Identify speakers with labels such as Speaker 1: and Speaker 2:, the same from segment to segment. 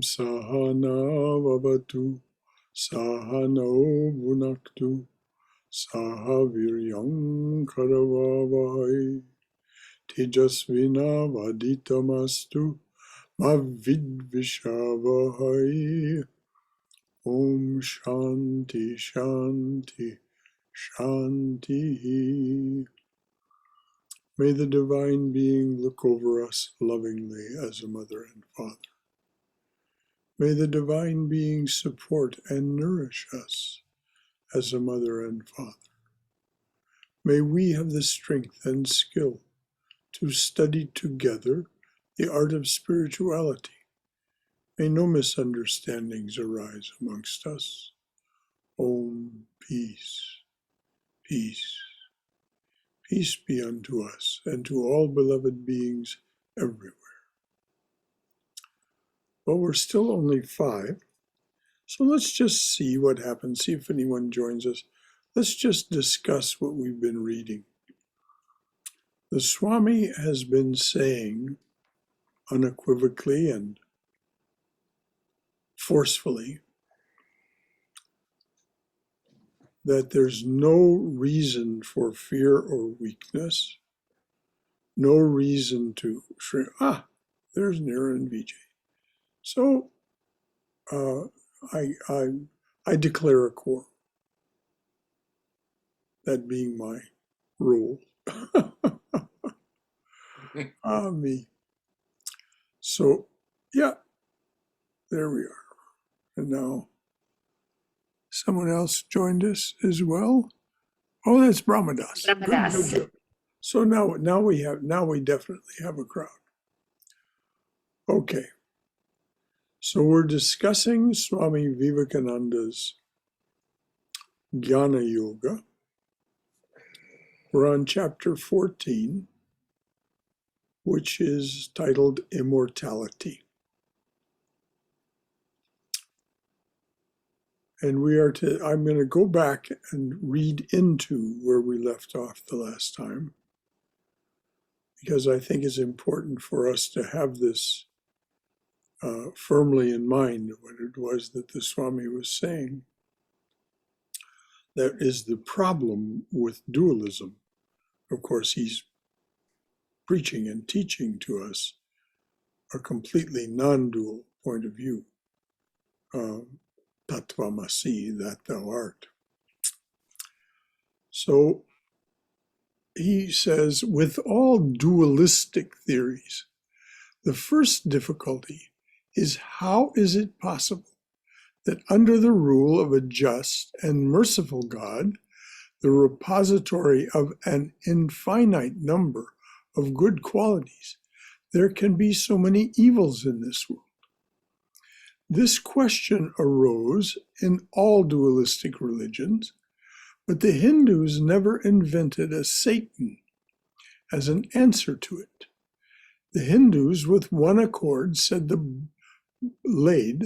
Speaker 1: Sahana Vavatu Sahano Bhunaktu Sahaviryam Karavavai Tejasvina Vaditamastu Mavidvishavahai. Om Shanti Shanti Shanti. May the Divine Being look over us lovingly as a mother and father. May the Divine Being support and nourish us as a mother and father. May we have the strength and skill to study together the art of spirituality. May no misunderstandings arise amongst us. Om, peace, peace. Peace be unto us and to all beloved beings everywhere. Well, we're still only 5, so let's just see what happens, see if anyone joins us. Let's just discuss what we've been reading. The Swami has been saying unequivocally and forcefully that there's no reason for fear or weakness, no reason to shrink. There's Nira and Vijay. So I declare a quorum, that being my rule. Me. So, yeah, there we are. And now someone else joined us as well. Oh, that's Brahmadas. Good. So now we definitely have a crowd. Okay. So we're discussing Swami Vivekananda's Jnana Yoga. We're on chapter 14, which is titled Immortality. And I'm going to go back and read into where we left off the last time, because I think it's important for us to have this firmly in mind, what it was that the Swami was saying. That is the problem with dualism. Of course, he's preaching and teaching to us a completely non-dual point of view. Tattvamasi, that thou art. So he says, with all dualistic theories, the first difficulty is how is it possible that under the rule of a just and merciful God, the repository of an infinite number of good qualities, there can be so many evils in this world? This question arose in all dualistic religions, but the Hindus never invented a Satan as an answer to it. The Hindus with one accord laid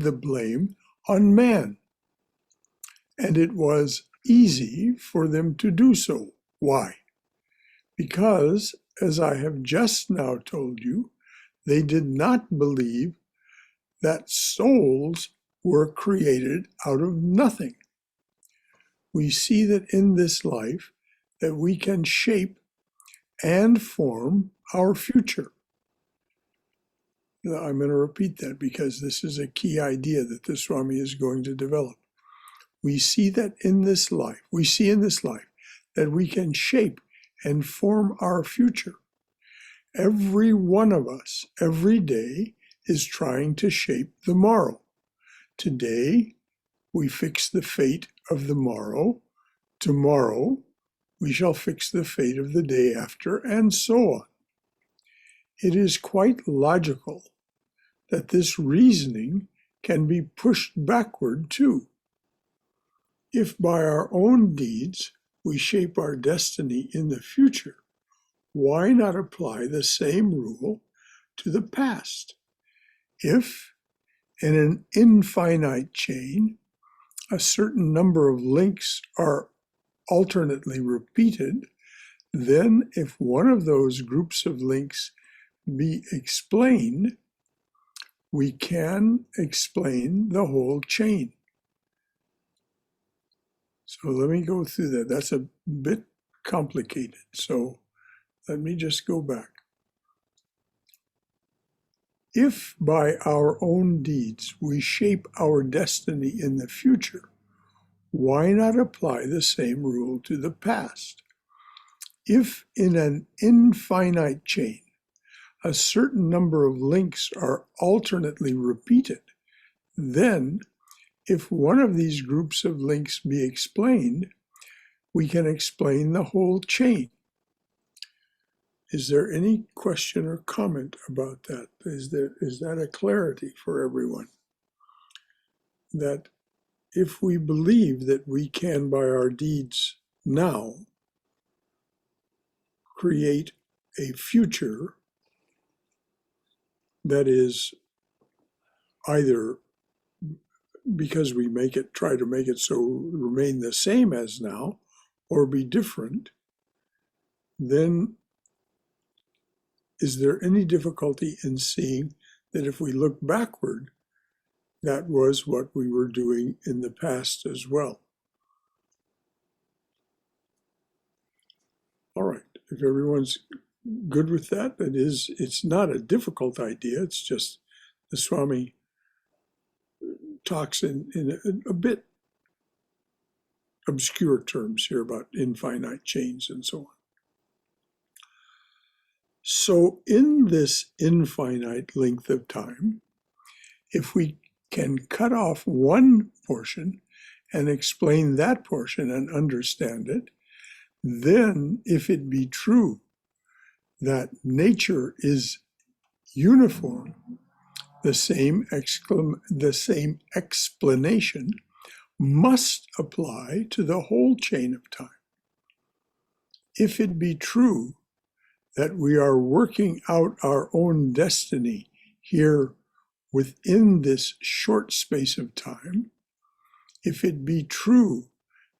Speaker 1: the blame on man. And it was easy for them to do so. Why? Because, as I have just now told you, they did not believe that souls were created out of nothing. We see that in this life that we can shape and form our future. Now, I'm going to repeat that because this is a key idea that the Swami is going to develop. We see in this life that we can shape and form our future. Every one of us, every day, is trying to shape the morrow. Today, we fix the fate of the morrow. Tomorrow, we shall fix the fate of the day after, and so on. It is quite logical that this reasoning can be pushed backward too. If by our own deeds we shape our destiny in the future, why not apply the same rule to the past? If, in an infinite chain, a certain number of links are alternately repeated, then if one of those groups of links be explained, we can explain the whole chain. So let me go through that. That's a bit complicated. So let me just go back. If by our own deeds we shape our destiny in the future, why not apply the same rule to the past? If in an infinite chain, a certain number of links are alternately repeated, then, if one of these groups of links be explained, we can explain the whole chain. Is there any question or comment about that? Is that a clarity for everyone? That if we believe that we can, by our deeds now, create a future that is either because we try to make it so remain the same as now, or be different, then is there any difficulty in seeing that if we look backward, that was what we were doing in the past as well? All right, if everyone's good with that, it's not a difficult idea, it's just the Swami talks in a bit obscure terms here about infinite chains and so on. So in this infinite length of time, if we can cut off one portion and explain that portion and understand it, then if it be true that nature is uniform, the same explanation must apply to the whole chain of time. If it be true that we are working out our own destiny here within this short space of time, if it be true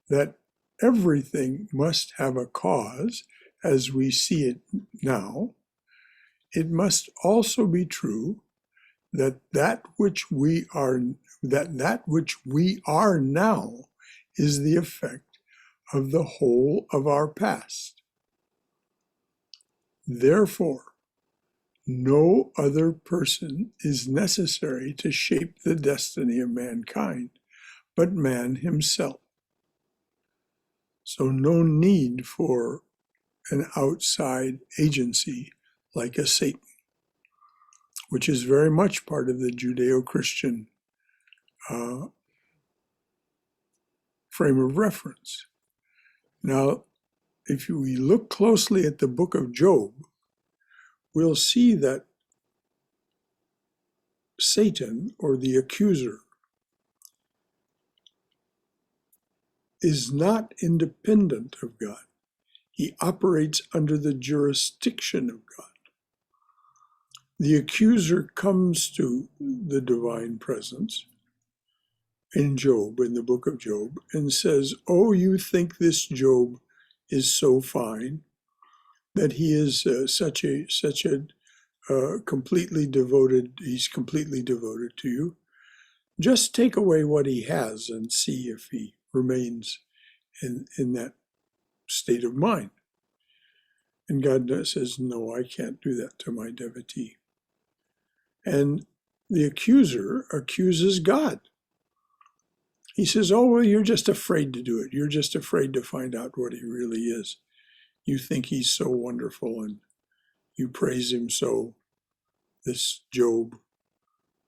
Speaker 1: that everything must have a cause as we see it now, it must also be true that that which we are now is the effect of the whole of our past. Therefore, no other person is necessary to shape the destiny of mankind, but man himself. So no need for an outside agency like a Satan, which is very much part of the Judeo-Christian frame of reference. Now, if we look closely at the book of Job, we'll see that Satan, or the accuser, is not independent of God. He operates under the jurisdiction of God. The accuser comes to the divine presence in Job, in the book of Job, and says, "Oh, you think this Job is so fine, that he is such a completely devoted, he's completely devoted to you. Just take away what he has and see if he remains in that state of mind." And God says, "No, I can't do that to my devotee." And the accuser accuses God. He says, "Oh, well, you're just afraid to do it. You're just afraid to find out what he really is. You think he's so wonderful and you praise him so, this Job.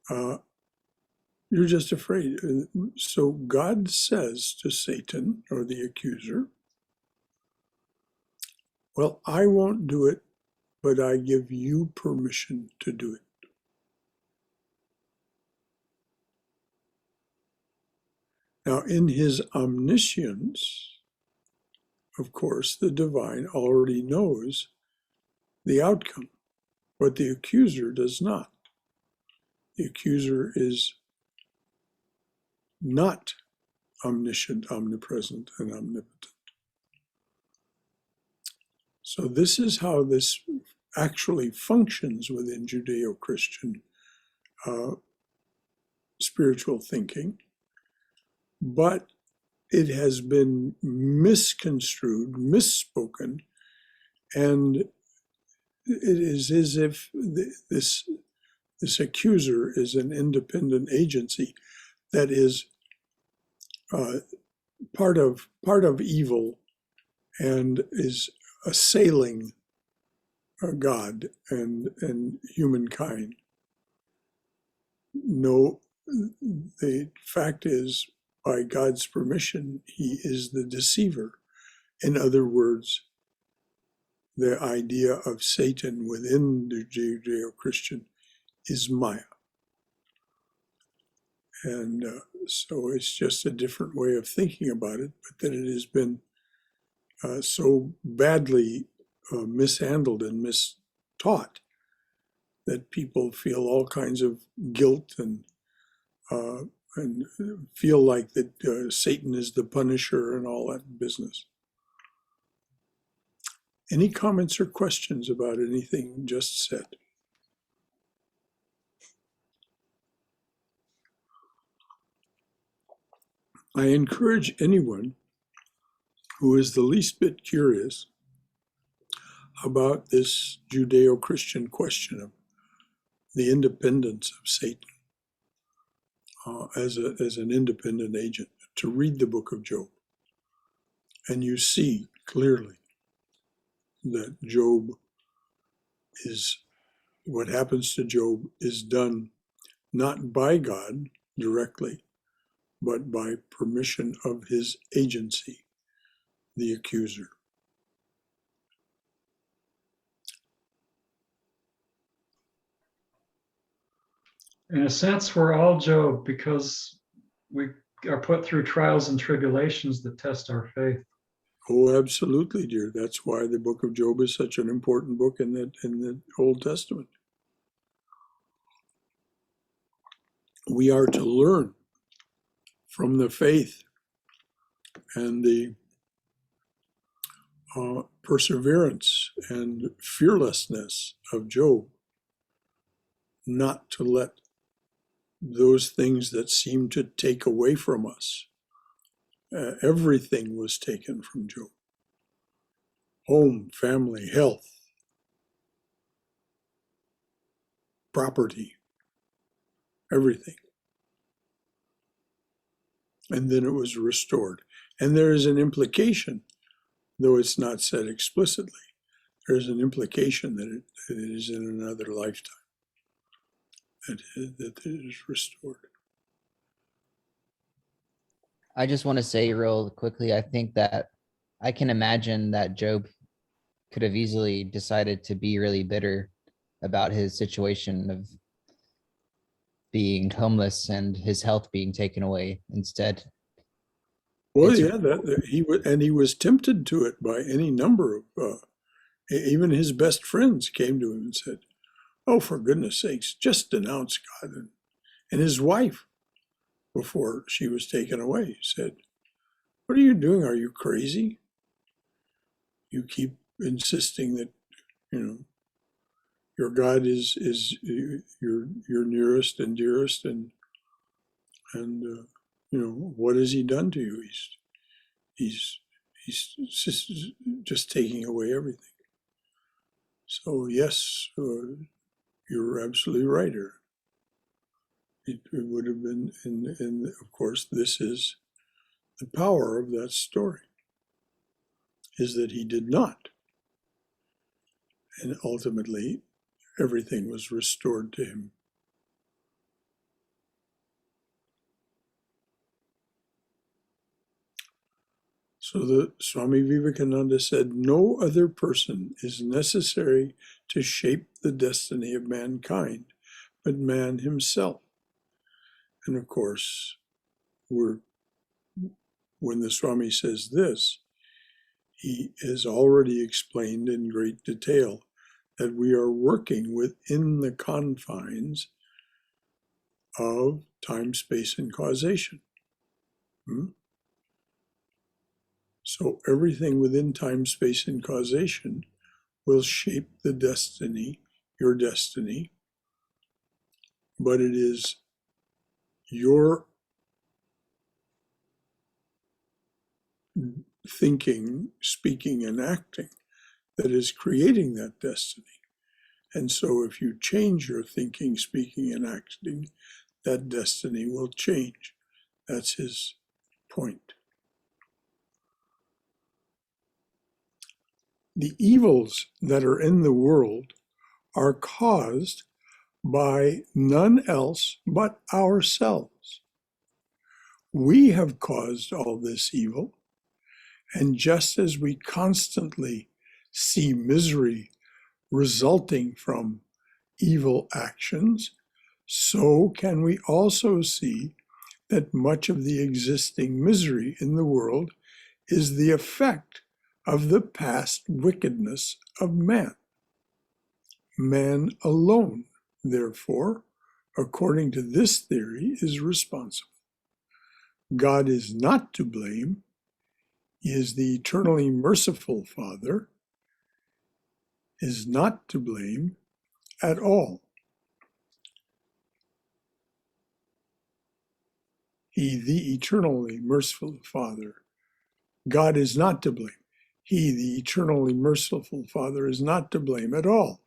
Speaker 1: You're just afraid." So God says to Satan, or the accuser, "Well, I won't do it, but I give you permission to do it." Now, in his omniscience, of course, the divine already knows the outcome, but the accuser does not. The accuser is not omniscient, omnipresent, and omnipotent. So this is how this actually functions within Judeo-Christian spiritual thinking, but it has been misconstrued, misspoken, and it is as if this accuser is an independent agency that is part of evil and is assailing God and humankind. No, the fact is, by God's permission, he is the deceiver. In other words, the idea of Satan within the Judeo-Christian is Maya. And so it's just a different way of thinking about it, but that it has been so badly mishandled and mistaught that people feel all kinds of guilt and feel like that Satan is the punisher and all that business. Any comments or questions about anything just said? I encourage anyone who is the least bit curious about this Judeo-Christian question of the independence of Satan as an independent agent to read the book of Job. And you see clearly that Job is, what happens to Job is done not by God directly, but by permission of his agency, the accuser.
Speaker 2: In a sense, we're all Job because we are put through trials and tribulations that test our faith.
Speaker 1: Oh, absolutely, dear. That's why the book of Job is such an important book in the Old Testament. We are to learn from the faith and the perseverance and fearlessness of Job, not to let those things that seem to take away from us. Everything was taken from Job. Home, family, health, property, everything. And then it was restored. And there is an implication, though it's not said explicitly, there's an implication that it is in another lifetime that it is restored.
Speaker 3: I just want to say real quickly, I think that I can imagine that Job could have easily decided to be really bitter about his situation of being homeless and his health being taken away instead.
Speaker 1: Well, yeah, he was tempted to it by any number of, even his best friends came to him and said, "Oh, for goodness sakes, just denounce God." And his wife, before she was taken away, said, "What are you doing? Are you crazy? You keep insisting that, your God is your nearest and dearest, and what has he done to you? He's just taking away everything." So yes, you're absolutely right here. It would have been, and of course, this is the power of that story, is that he did not. And ultimately, everything was restored to him. So the Swami Vivekananda said, no other person is necessary to shape the destiny of mankind, but man himself. And of course, when the Swami says this, he has already explained in great detail that we are working within the confines of time, space, and causation. So everything within time, space, and causation will shape the destiny, your destiny, but it is your thinking, speaking, and acting that is creating that destiny. And so if you change your thinking, speaking, and acting, that destiny will change. That's his point. The evils that are in the world are caused by none else but ourselves. We have caused all this evil, and just as we constantly see misery resulting from evil actions, so can we also see that much of the existing misery in the world is the effect of the past wickedness of man. Man alone, therefore, according to this theory, is responsible. God is not to blame. He is the eternally merciful Father, is not to blame at all. He, the eternally merciful Father, God is not to blame. He, the eternally merciful Father, is not to blame at all.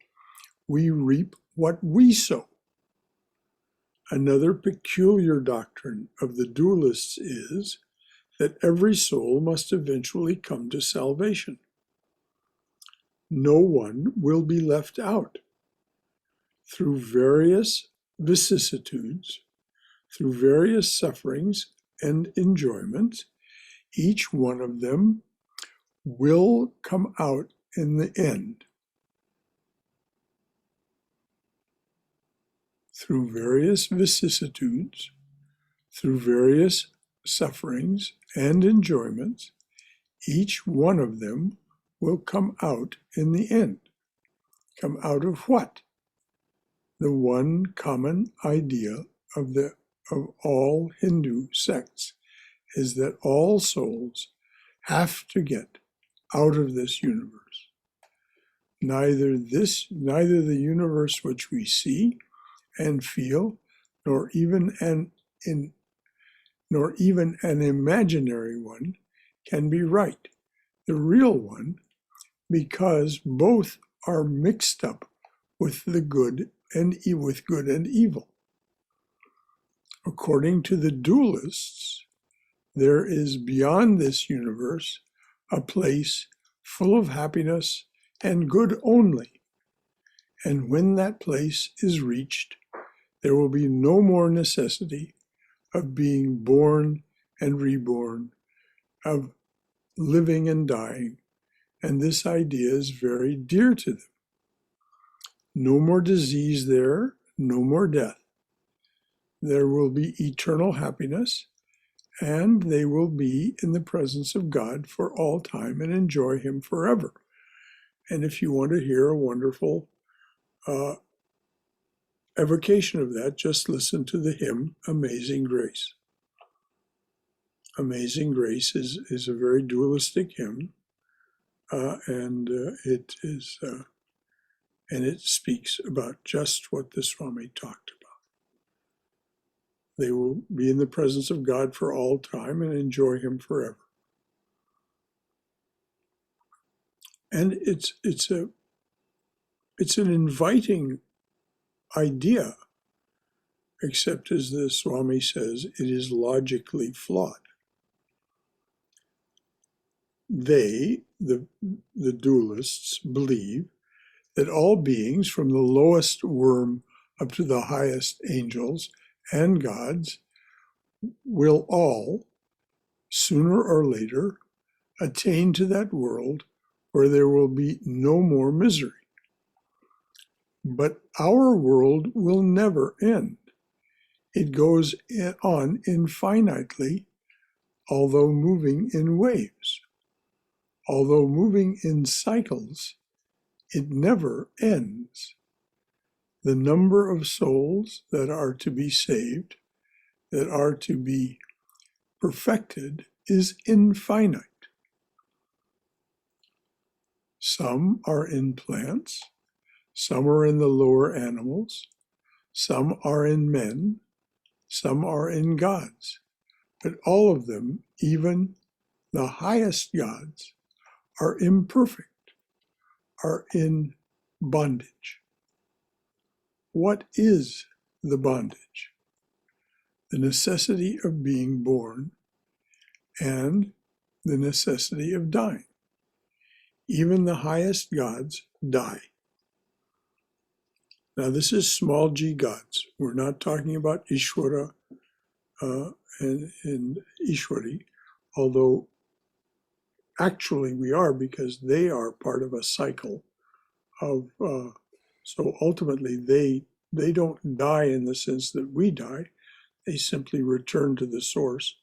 Speaker 1: We reap what we sow. Another peculiar doctrine of the dualists is that every soul must eventually come to salvation. No one will be left out. Through various vicissitudes, through various sufferings and enjoyments, each one of them will come out in the end. Through various vicissitudes, through various sufferings and enjoyments, each one of them will come out in the end. Come out of what? The one common idea of all Hindu sects is that all souls have to get out of this universe. Neither the universe which we see and feel, nor even an imaginary one can be right, the real one, because both are mixed up with the good and evil. According to the dualists, there is beyond this universe a place full of happiness and good only. And when that place is reached, there will be no more necessity of being born and reborn, of living and dying. And this idea is very dear to them. No more disease there, no more death. There will be eternal happiness, and they will be in the presence of God for all time and enjoy Him forever. And if you want to hear a wonderful evocation of that, just listen to the hymn, Amazing Grace. Amazing Grace is a very dualistic hymn, and it speaks about just what the Swami talked about. They will be in the presence of God for all time and enjoy Him forever. And it's an inviting idea, except as the Swami says, it is logically flawed. They, the dualists, believe that all beings, from the lowest worm up to the highest angels and gods, will all, sooner or later, attain to that world where there will be no more misery. But our world will never end. It goes on infinitely, although moving in waves. Although moving in cycles, it never ends. The number of souls that are to be saved, that are to be perfected, is infinite. Some are in plants, some are in the lower animals, some are in men, some are in gods. But all of them, even the highest gods, are imperfect, are in bondage. What is the bondage? The necessity of being born and the necessity of dying. Even the highest gods die. Now, this is small g gods. We're not talking about Ishvara and Ishwari, although actually we are, because they are part of a cycle of, so ultimately they don't die in the sense that we die. They simply return to the source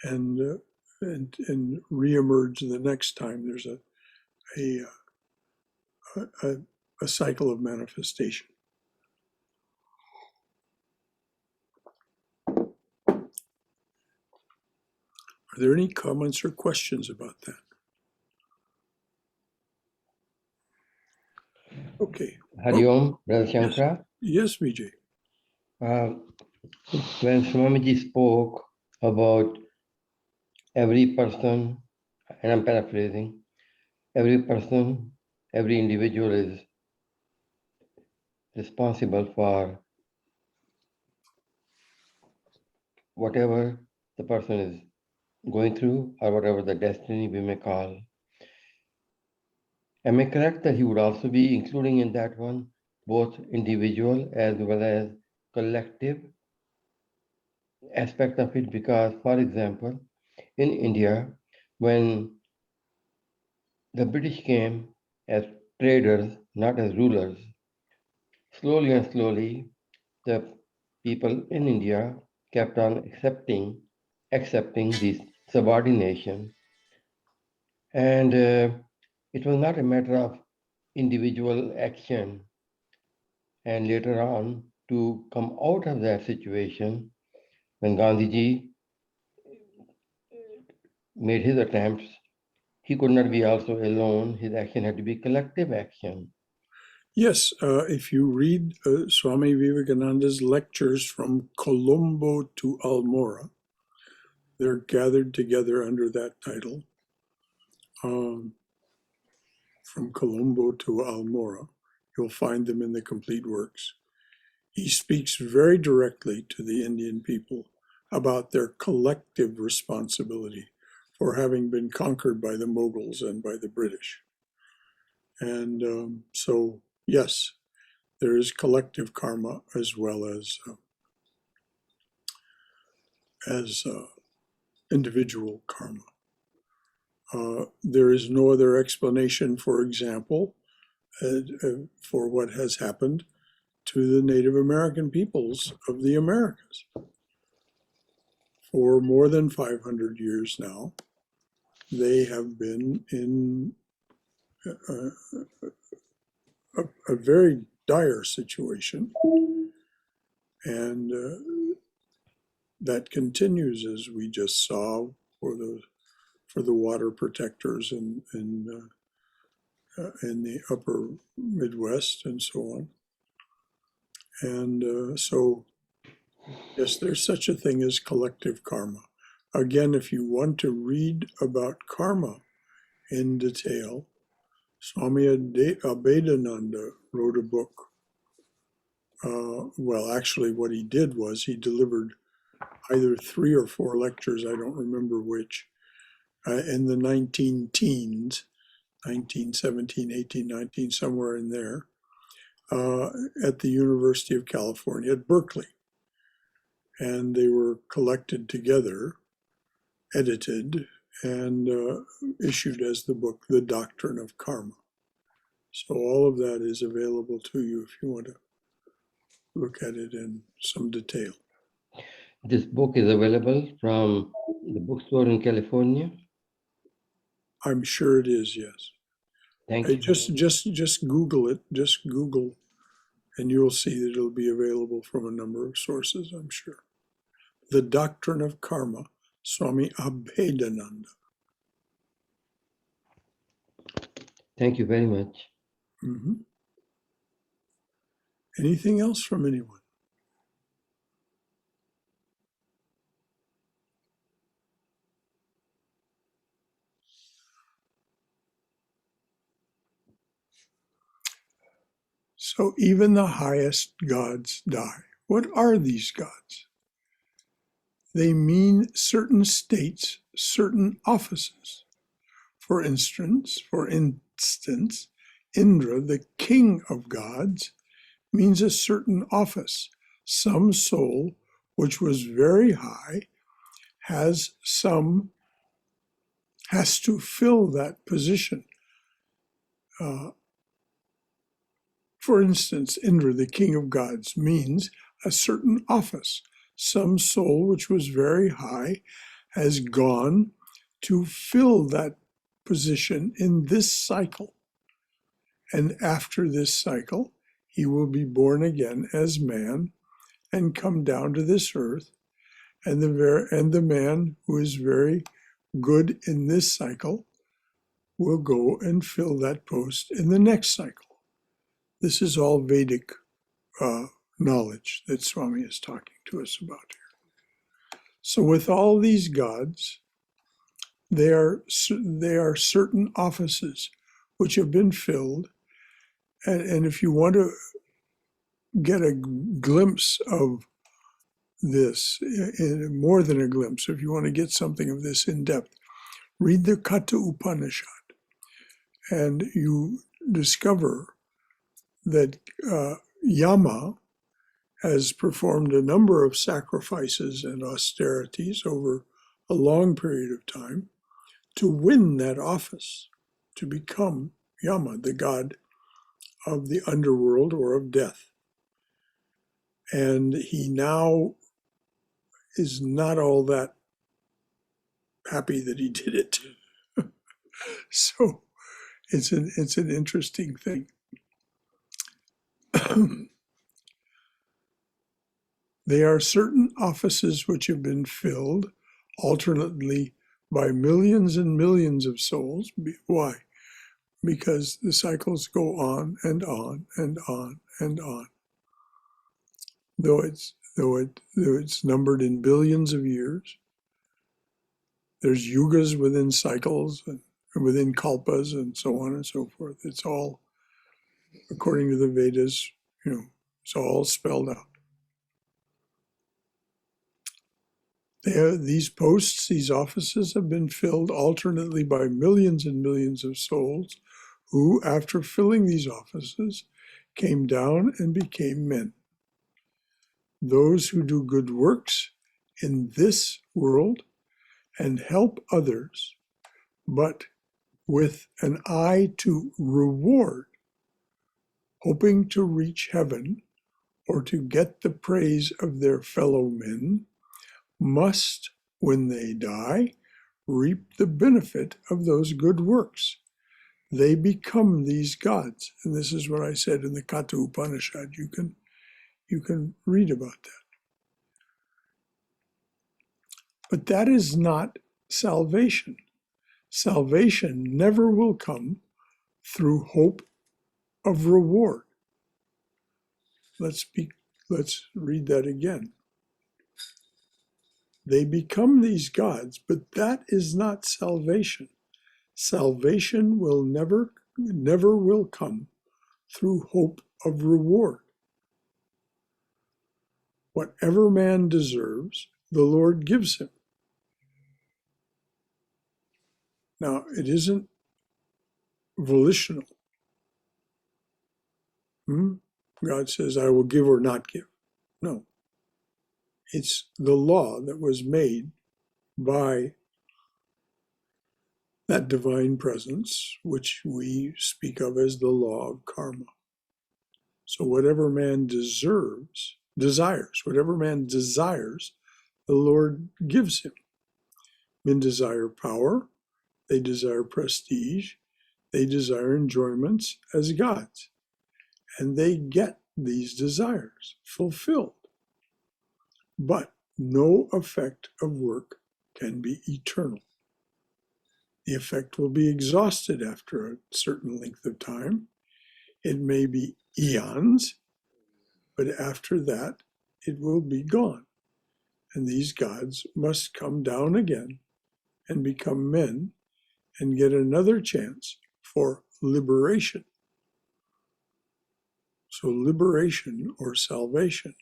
Speaker 1: and reemerge the next time there's a cycle of manifestation. Are there any comments or questions about that? Okay.
Speaker 4: Hari Om, Brother Shankara.
Speaker 1: Yes, Vijay.
Speaker 4: When Swamiji spoke about every person, and I'm paraphrasing, every person, every individual is responsible for whatever the person is going through or whatever the destiny we may call. Am I correct that he would also be including in that one both individual as well as collective aspect of it? Because, for example, in India, when the British came as traders, not as rulers, slowly and slowly, the people in India kept on accepting this subordination. And it was not a matter of individual action. And later on, to come out of that situation, when Gandhiji made his attempts, he could not be also alone. His action had to be collective action.
Speaker 1: Yes, if you read Swami Vivekananda's lectures from Colombo to Almora, they're gathered together under that title. From Colombo to Almora, you'll find them in the complete works. He speaks very directly to the Indian people about their collective responsibility for having been conquered by the Mughals and by the British. And so, yes, there is collective karma as well as individual karma. There is no other explanation, for example, for what has happened to the Native American peoples of the Americas. For more than 500 years now, they have been in a very dire situation, and that continues, as we just saw, for the water protectors in the upper Midwest and so on. And so, yes, there's such a thing as collective karma. Again, if you want to read about karma in detail, Swami Abhedananda wrote a book. Well, actually, what he did was he delivered either 3 or 4 lectures, I don't remember which, in the 19-teens, 1917, 18, 19, somewhere in there, at the University of California at Berkeley. And they were collected together, edited, and issued as the book, The Doctrine of Karma. So all of that is available to you if you want to look at it in some detail.
Speaker 4: This book is available from the bookstore in California?
Speaker 1: I'm sure it is, yes.
Speaker 4: Thank you.
Speaker 1: Just Google it. Just Google, and you'll see that it'll be available from a number of sources, I'm sure. The Doctrine of Karma, Swami Abhedananda.
Speaker 4: Thank you very much.
Speaker 1: Mhm. Anything else from anyone? So even the highest gods die. What are these gods? They mean certain states, certain offices. For instance, Indra, the king of gods, means a certain office. Some soul which was very high has to fill that position. For instance, Indra, the king of gods, means a certain office. Some soul which was very high has gone to fill that position in this cycle. And after this cycle, he will be born again as man and come down to this earth. And the man who is very good in this cycle will go and fill that post in the next cycle. This is all Vedic knowledge that Swami is talking to us about here. So with all these gods, they are certain offices which have been filled. And if you want to get a glimpse of this, more than a glimpse, if you want to get something of this in depth, read the Katha Upanishad, and you discover that Yama has performed a number of sacrifices and austerities over a long period of time to win that office, to become Yama, the god of the underworld or of death. And he now is not all that happy that he did it. So it's an interesting thing. There are certain offices which have been filled alternately by millions and millions of souls. Why? Because the cycles go on and on and on and on. Though it's numbered in billions of years, there's yugas within cycles and within kalpas and so on and so forth. It's all, according to the Vedas, it's all spelled out. These posts, these offices have been filled alternately by millions and millions of souls who, after filling these offices, came down and became men. Those who do good works in this world and help others, but with an eye to reward, hoping to reach heaven or to get the praise of their fellow men, must, when they die, reap the benefit of those good works. They become these gods. And this is what I said in the Katha Upanishad. You can read about that. But that is not salvation. Salvation never will come through hope of reward. Let's read that again. They become these gods, but that is not salvation. Salvation will never will come through hope of reward. Whatever man deserves, the Lord gives him. Now, it isn't volitional. God says, I will give or not give. No. It's the law that was made by that divine presence, which we speak of as the law of karma. So whatever man desires, whatever man desires, the Lord gives him. Men desire power, they desire prestige, they desire enjoyments as gods, and they get these desires fulfilled. But no effect of work can be eternal. The effect will be exhausted after a certain length of time. It may be eons, but after that, it will be gone. And these gods must come down again and become men and get another chance for liberation. So liberation or salvation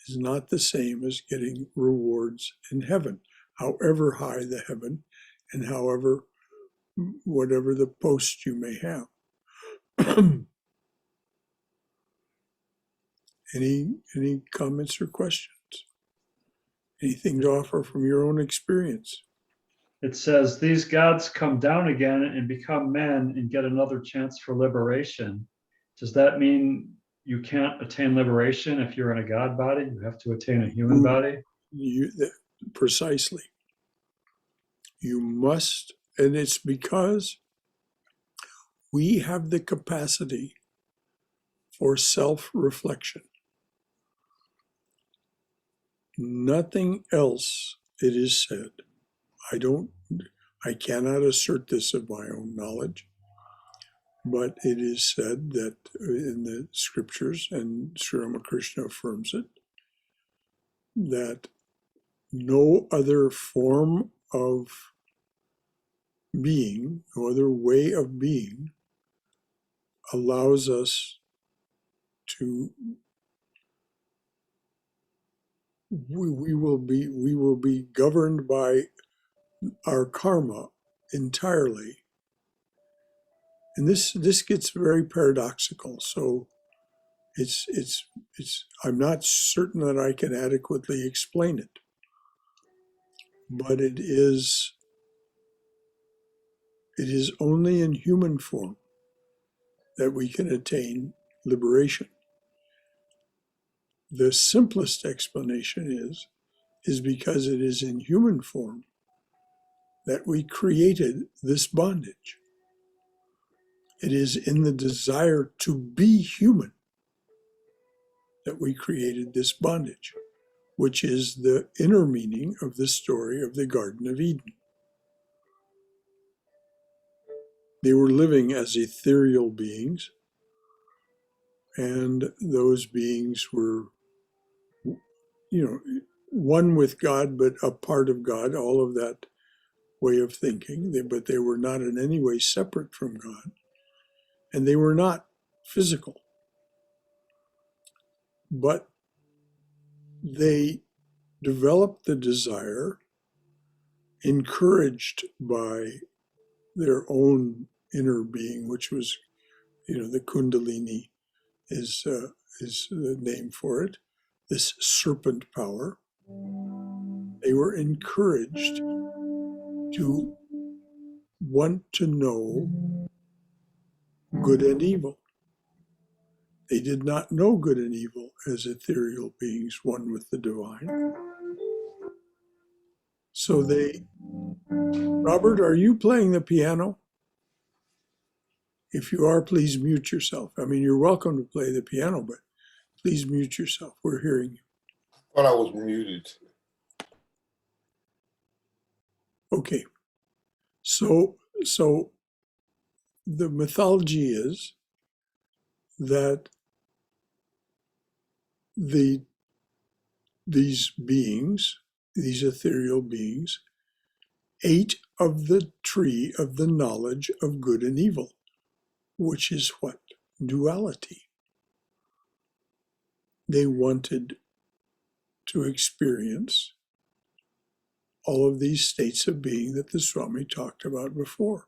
Speaker 1: is not the same as getting rewards in heaven, however high the heaven and however, whatever the post you may have. Any comments or questions? Anything to offer from your own experience?
Speaker 2: It says, these gods come down again and become men and get another chance for liberation. Does that mean you can't attain liberation if you're in a god body? You have to attain a human body?
Speaker 1: Precisely. You must, and it's because we have the capacity for self-reflection. Nothing else, it is said. I cannot assert this of my own knowledge, but it is said that in the scriptures, and Sri Ramakrishna affirms it, that no other form of being, no other way of being allows us to, we will be governed by our karma entirely. And this gets very paradoxical. So it's I'm not certain that I can adequately explain it, but it is only in human form that we can attain liberation. The simplest explanation is because it is in human form that we created this bondage. It is in the desire to be human that we created this bondage, which is the inner meaning of the story of the Garden of Eden. They were living as ethereal beings, and those beings were, one with God, but a part of God, all of that way of thinking, but they were not in any way separate from God, and they were not physical. But they developed the desire, encouraged by their own inner being, which was, the Kundalini is the name for it, this serpent power. They were encouraged to want to know good and evil. They did not know good and evil as ethereal beings, one with the divine. So Robert, are you playing the piano? If you are, please mute yourself. I mean, you're welcome to play the piano, but please mute yourself. We're hearing you.
Speaker 5: I thought I was muted.
Speaker 1: Okay. So the mythology is that these beings, these ethereal beings, ate of the tree of the knowledge of good and evil, which is what? Duality. They wanted to experience all of these states of being that the Swami talked about before.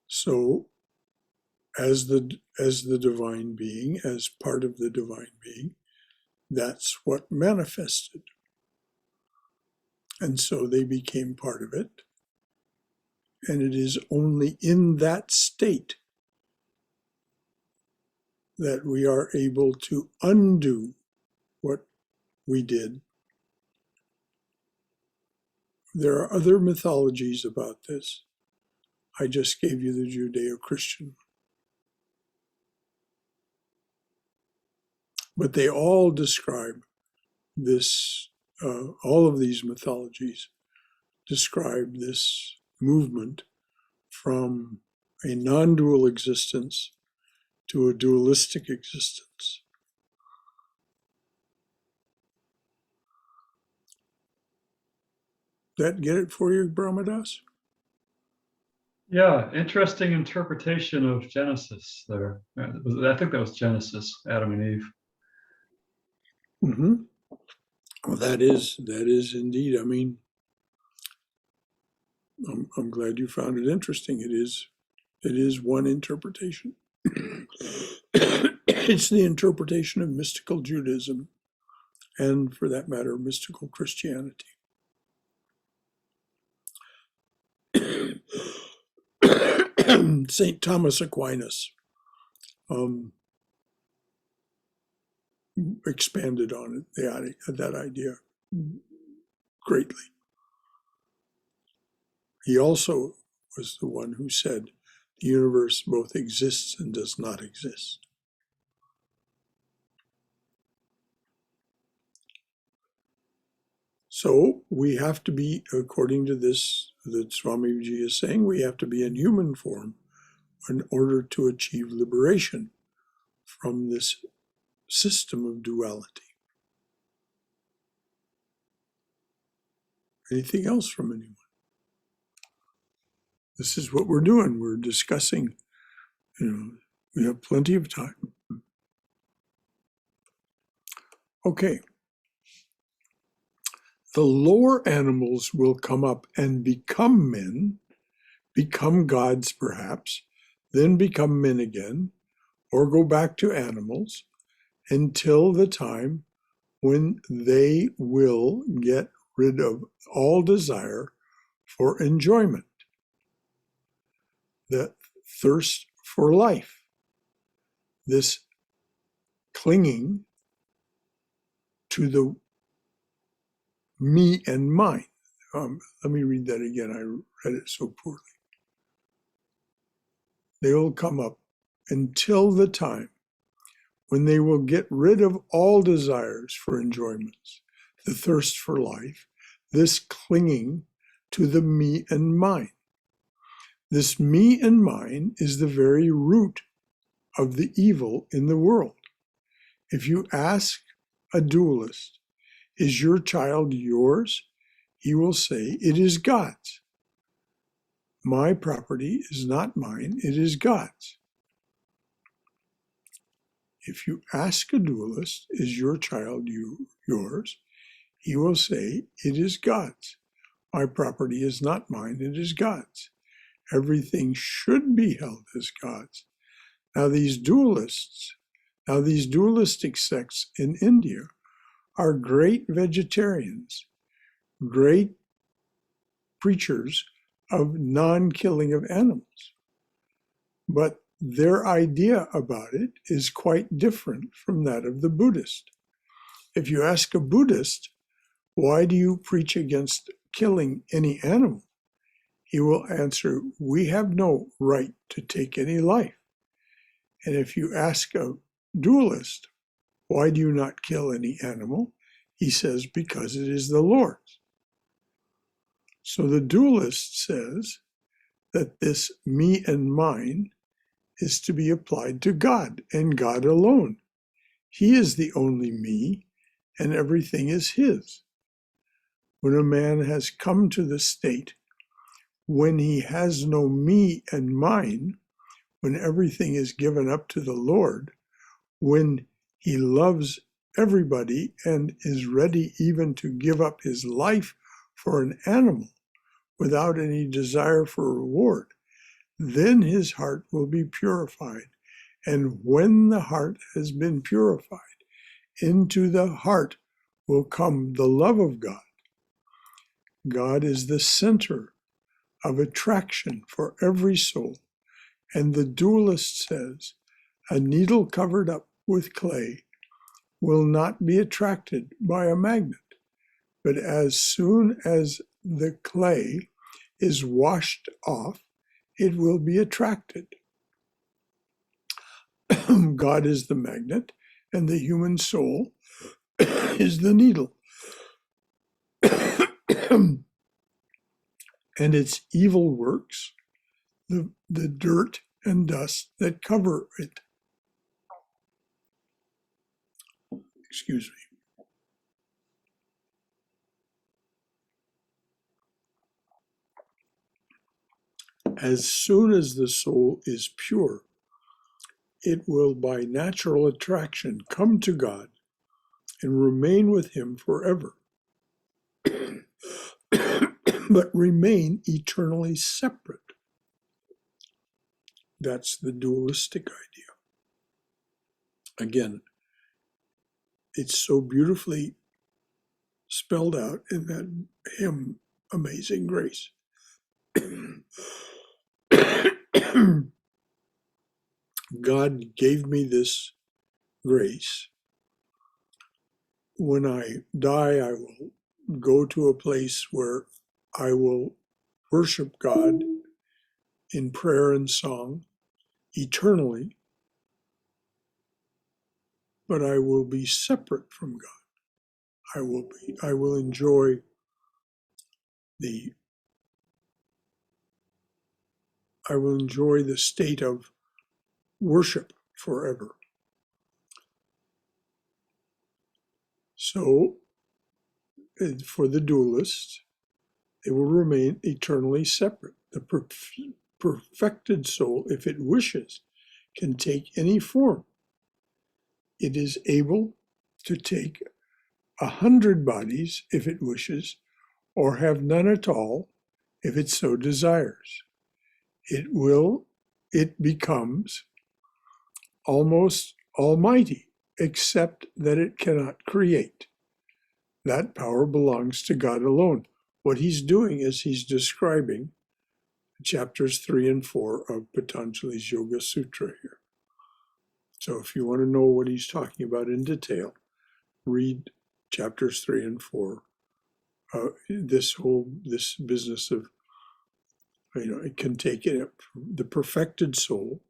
Speaker 1: So, as the divine being, as part of the divine being, that's what manifested. And so they became part of it. And it is only in that state that we are able to undo what we did. There are other mythologies about this. I just gave you the Judeo-Christian. But they all describe this all of these mythologies describe this movement from a non-dual existence to a dualistic existence. That get it for you, Brahmadas?
Speaker 2: Yeah, interesting interpretation of Genesis there. I think that was Genesis, Adam and Eve.
Speaker 1: Mm-hmm. Well, that is indeed. I mean, I'm glad you found it interesting. It is one interpretation. It's the interpretation of mystical Judaism, and for that matter, mystical Christianity. St. Thomas Aquinas expanded on it, that idea greatly. He also was the one who said the universe both exists and does not exist. So we have to be, according to this that Swami Ji is saying, we have to be in human form in order to achieve liberation from this system of duality. Anything else from anyone? This is what we're doing. We're discussing, we have plenty of time. Okay. The lower animals will come up and become men, become gods perhaps, then become men again, or go back to animals until the time when they will get rid of all desire for enjoyment, the thirst for life, this clinging to the me and mine. Let me read that again. I read it so poorly. They will come up until the time when they will get rid of all desires for enjoyments, the thirst for life, this clinging to the me and mine. This me and mine is the very root of the evil in the world. If you ask a dualist, is your child yours? He will say, it is God's. My property is not mine, it is God's. If you ask a dualist, is your child yours? He will say, it is God's. My property is not mine, it is God's. Everything should be held as God's. Now these dualistic sects in India are great vegetarians, great preachers of non-killing of animals. But their idea about it is quite different from that of the Buddhist. If you ask a Buddhist, why do you preach against killing any animal? He will answer, we have no right to take any life. And if you ask a dualist, why do you not kill any animal? He says, because it is the Lord's. So the dualist says that this me and mine is to be applied to God and God alone. He is the only me and everything is his. When a man has come to the state when he has no me and mine, when everything is given up to the Lord, when he loves everybody and is ready even to give up his life for an animal without any desire for reward, then his heart will be purified. And when the heart has been purified, into the heart will come the love of God. God is the center of attraction for every soul. And the dualist says, a needle covered up with clay will not be attracted by a magnet. But as soon as the clay is washed off, it will be attracted. God is the magnet, and the human soul is the needle. and its evil works, the dirt and dust that cover it. Excuse me. As soon as the soul is pure, it will by natural attraction come to God and remain with Him forever, but remain eternally separate. That's the dualistic idea. Again, it's so beautifully spelled out in that hymn, Amazing Grace. God gave me this grace. When I die, I will go to a place where I will worship God in prayer and song eternally, but I will be separate from God. I will enjoy the state of worship forever. So, for the dualist, they will remain eternally separate. The perfected soul, if it wishes, can take any form. It is able to take 100 bodies if it wishes, or have none at all if it so desires. It becomes almost almighty, except that it cannot create. That power belongs to God alone. What he's doing is he's describing chapters 3 and 4 of Patanjali's Yoga Sutra here. So if you want to know what he's talking about in detail, read chapters 3 and 4. This business of, it can take it, the perfected soul.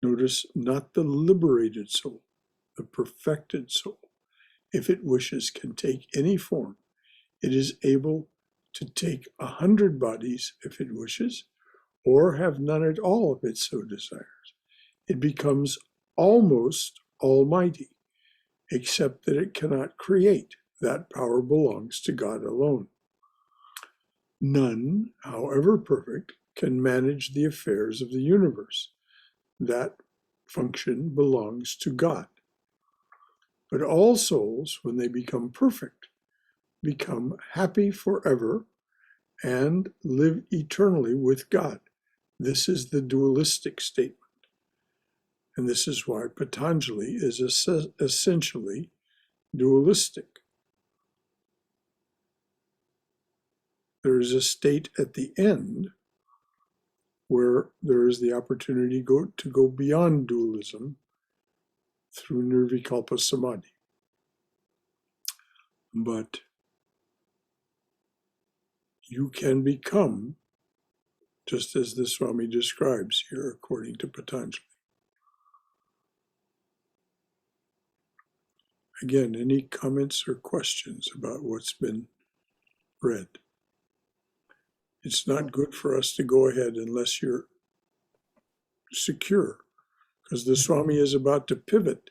Speaker 1: Notice, not the liberated soul, the perfected soul, if it wishes, can take any form. It is able to take 100 bodies if it wishes, or have none at all if it so desires. It becomes almost almighty, except that it cannot create. That power belongs to God alone. None, however perfect, can manage the affairs of the universe. That function belongs to God. But all souls, when they become perfect, become happy forever and live eternally with God. This is the dualistic statement. And this is why Patanjali is essentially dualistic. There is a state at the end where there is the opportunity to go beyond dualism through nirvikalpa samadhi. But you can become, just as the Swami describes here, according to Patanjali. Again, any comments or questions about what's been read? It's not good for us to go ahead unless you're secure, because the Swami is about to pivot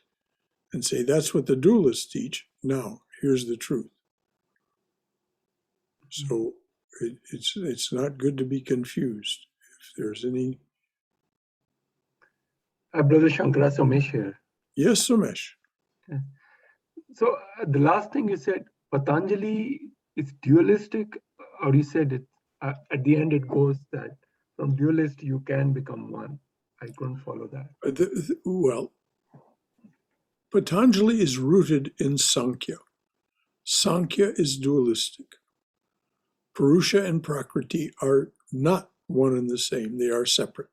Speaker 1: and say, that's what the dualists teach. Now, here's the truth. So it's not good to be confused. If there's any...
Speaker 6: Brother Shankara, Somesh here.
Speaker 1: Yes, Somesh.
Speaker 6: So the last thing you said, Patanjali is dualistic, or you said it at the end it goes that from dualist you can become one. I couldn't follow that.
Speaker 1: Well, Patanjali is rooted in Sankhya. Sankhya is dualistic. Purusha and Prakriti are not one and the same. They are separate.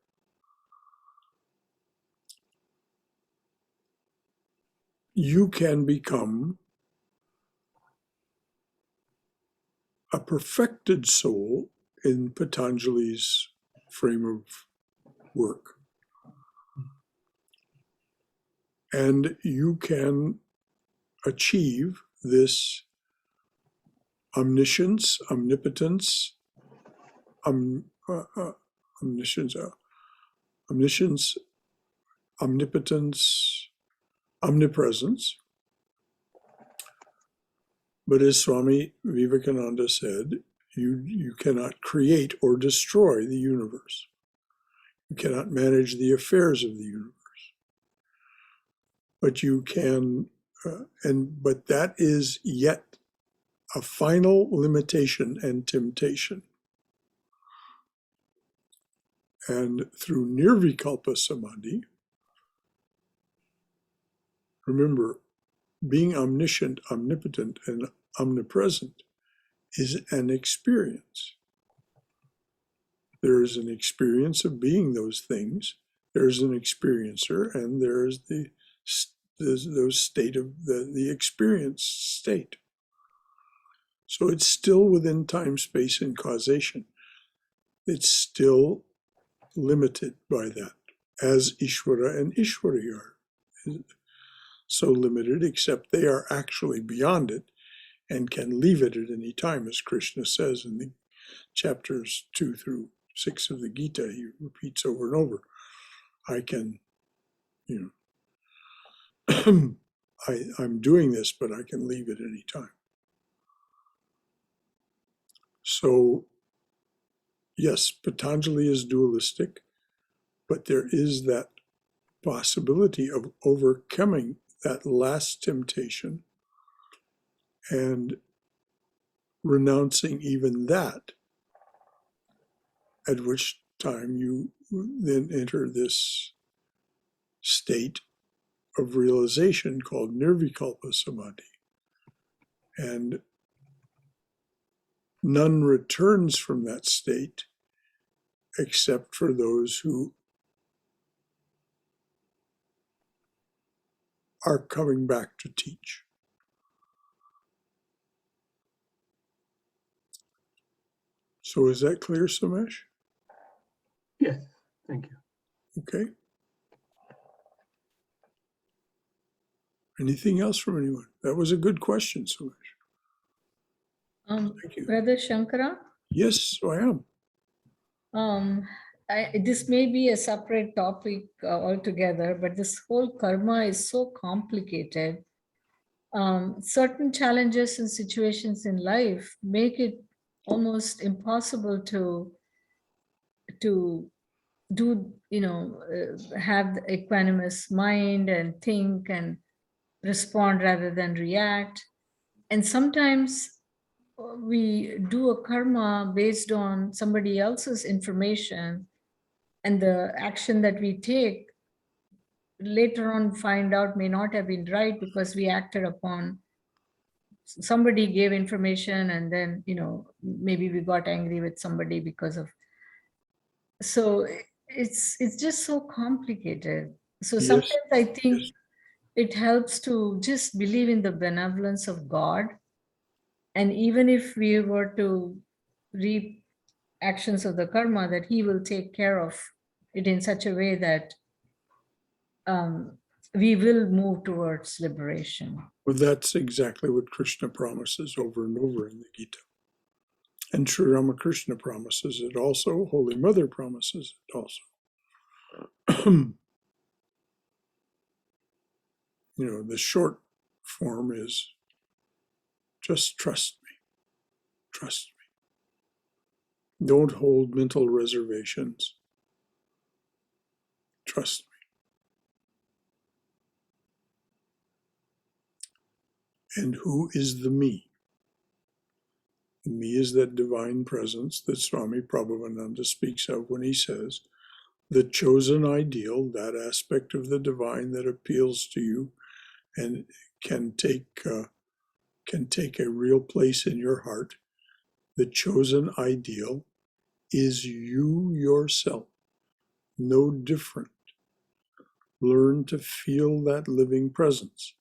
Speaker 1: You can become a perfected soul in Patanjali's frame of work. And you can achieve this omniscience, omnipotence, omniscience, omniscience, omnipotence, omnipresence. But as Swami Vivekananda said, you cannot create or destroy the universe. You cannot manage the affairs of the universe. But you can, but that is yet a final limitation and temptation. And through nirvikalpa samadhi, remember, being omniscient, omnipotent, and omnipresent is an experience. There is an experience of being those things. There's an experiencer, and there's those state of the experience state. So it's still within time, space, and causation. It's still limited by that, as Ishvara and Ishwari are so limited, except they are actually beyond it and can leave it at any time, as Krishna says in the chapters 2 through 6 of the Gita. He repeats over and over, I can, I'm doing this, but I can leave it any time. So, yes, Patanjali is dualistic, but there is that possibility of overcoming that last temptation and renouncing even that, at which time you then enter this state of realization called nirvikalpa samadhi. And none returns from that state except for those who are coming back to teach. So is that clear, Samesh?
Speaker 6: Yes, thank you.
Speaker 1: Okay. Anything else from anyone? That was a good question, Samesh. Thank you.
Speaker 7: Brother Shankara,
Speaker 1: Yes, I am.
Speaker 7: this may be a separate topic altogether, but this whole karma is so complicated. Certain challenges and situations in life make it almost impossible to do, have the equanimous mind and think and respond rather than react. And sometimes we do a karma based on somebody else's information, and the action that we take later on find out may not have been right because we acted upon, somebody gave information and then, maybe we got angry with somebody because of, so it's just so complicated. So
Speaker 1: Yes.
Speaker 7: sometimes I think
Speaker 1: Yes.
Speaker 7: it helps to just believe in the benevolence of God. And even if we were to reap actions of the karma, that he will take care of it in such a way that we will move towards liberation.
Speaker 1: Well, that's exactly what Krishna promises over and over in the Gita. And Sri Ramakrishna promises it also. Holy Mother promises it also. The short form is just trust me. Trust me. Don't hold mental reservations. Trust me. And who is the me? The me is that divine presence that Swami Prabhupada speaks of when he says, the chosen ideal, that aspect of the divine that appeals to you and can take a real place in your heart. The chosen ideal is you yourself, no different. Learn to feel that living presence.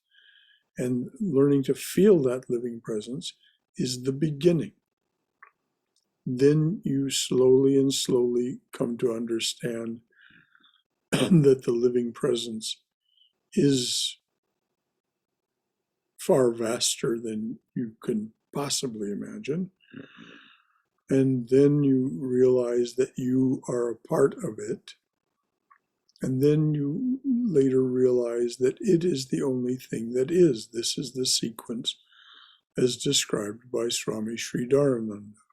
Speaker 1: And learning to feel that living presence is the beginning. Then you slowly and slowly come to understand that the living presence is far vaster than you can possibly imagine. And then you realize that you are a part of it. And then you later realize that it is the only thing that is. This is the sequence as described by Swami Sridharananda.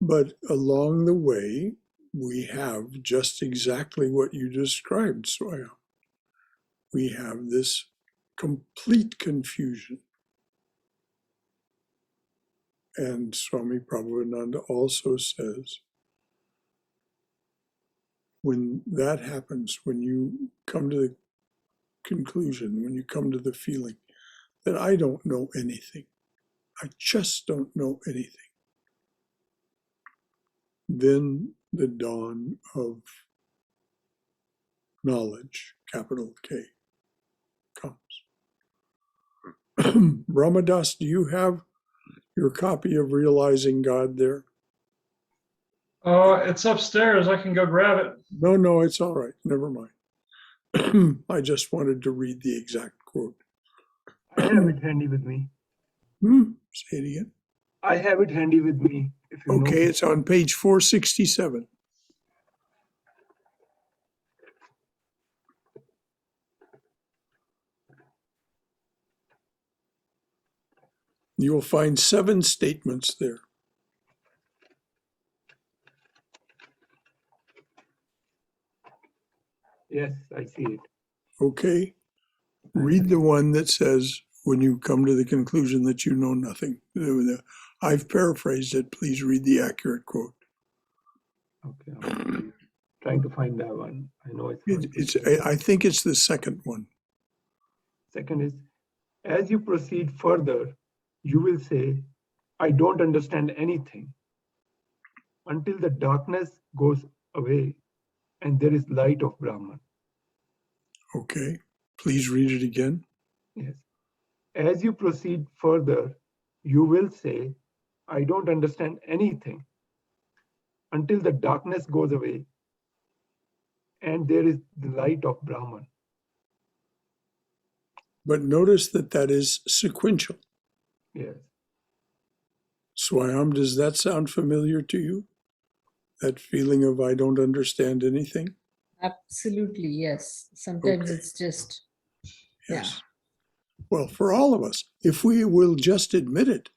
Speaker 1: But along the way, we have just exactly what you described, Swaya. We have this complete confusion. And Swami Prabhupada also says, when that happens, when you come to the conclusion, when you come to the feeling that I don't know anything, I just don't know anything, then the dawn of knowledge, capital K, comes. Brahmadas, do you have your copy of Realizing God there?
Speaker 2: Oh, it's upstairs. I can go grab it.
Speaker 1: No, it's all right. Never mind. I just wanted to read the exact quote.
Speaker 6: I have it handy with me.
Speaker 1: Say it again.
Speaker 6: I have it handy with me. If you know.
Speaker 1: Okay, it's on page 467. You will find 7 statements there.
Speaker 6: Yes, I see it.
Speaker 1: Okay. Read the one that says, when you come to the conclusion that you know nothing. I've paraphrased it. Please read the accurate quote.
Speaker 6: Okay. I'm trying to find that one. I know it's.
Speaker 1: I think it's the second one.
Speaker 6: Second is, as you proceed further, you will say, I don't understand anything, until the darkness goes away and there is light of Brahman.
Speaker 1: Okay. Please read it again.
Speaker 6: Yes. As you proceed further, you will say, I don't understand anything, until the darkness goes away and there is the light of Brahman.
Speaker 1: But notice that is sequential.
Speaker 6: Yes.
Speaker 1: Swayam, does that sound familiar to you? That feeling of I don't understand anything?
Speaker 7: Absolutely, yes. Sometimes
Speaker 1: Okay.
Speaker 7: it's just,
Speaker 1: Yes. Well, for all of us, if we will just admit it,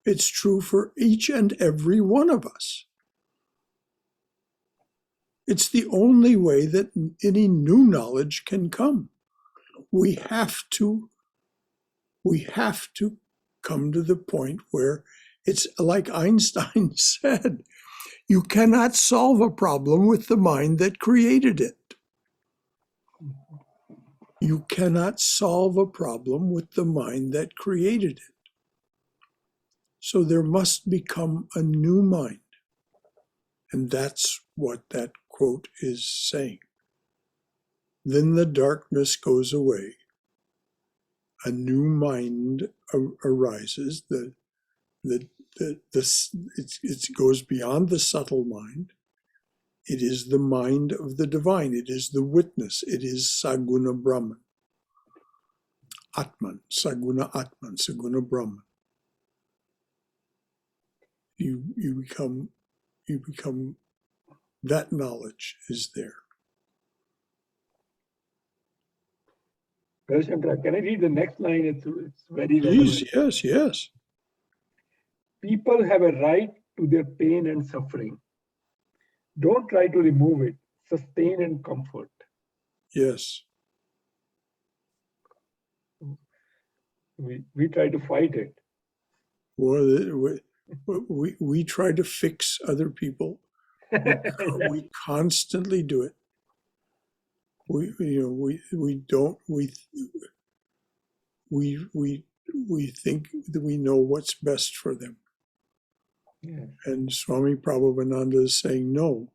Speaker 1: it's true for each and every one of us. It's the only way that any new knowledge can come. We have to come to the point where it's like Einstein said, you cannot solve a problem with the mind that created it. You cannot solve a problem with the mind that created it. So there must become a new mind. And that's what that quote is saying. Then the darkness goes away. A new mind arises. It goes beyond the subtle mind. It is the mind of the divine. It is the witness. It is Saguna Brahman. Atman, Saguna Atman, Saguna Brahman. You become, that knowledge is there.
Speaker 6: Well, Shankara, can I read the next line? It's very
Speaker 1: Please,
Speaker 6: relevant.
Speaker 1: yes.
Speaker 6: People have a right to their pain and suffering. Don't try to remove it. Sustain and comfort.
Speaker 1: Yes.
Speaker 6: We try to fight it.
Speaker 1: Well, we try to fix other people. We constantly do it. We think that we know what's best for them.
Speaker 6: Yeah.
Speaker 1: And Swami Prabhupada is saying, no,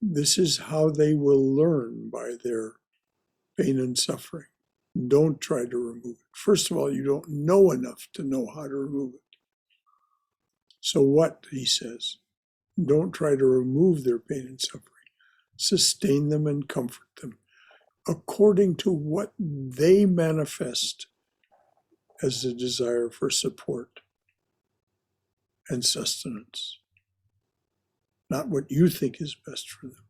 Speaker 1: this is how they will learn, by their pain and suffering. Don't try to remove it. First of all, you don't know enough to know how to remove it. So what, he says, don't try to remove their pain and suffering. Sustain them and comfort them according to what they manifest as the desire for support and sustenance, not what you think is best for them.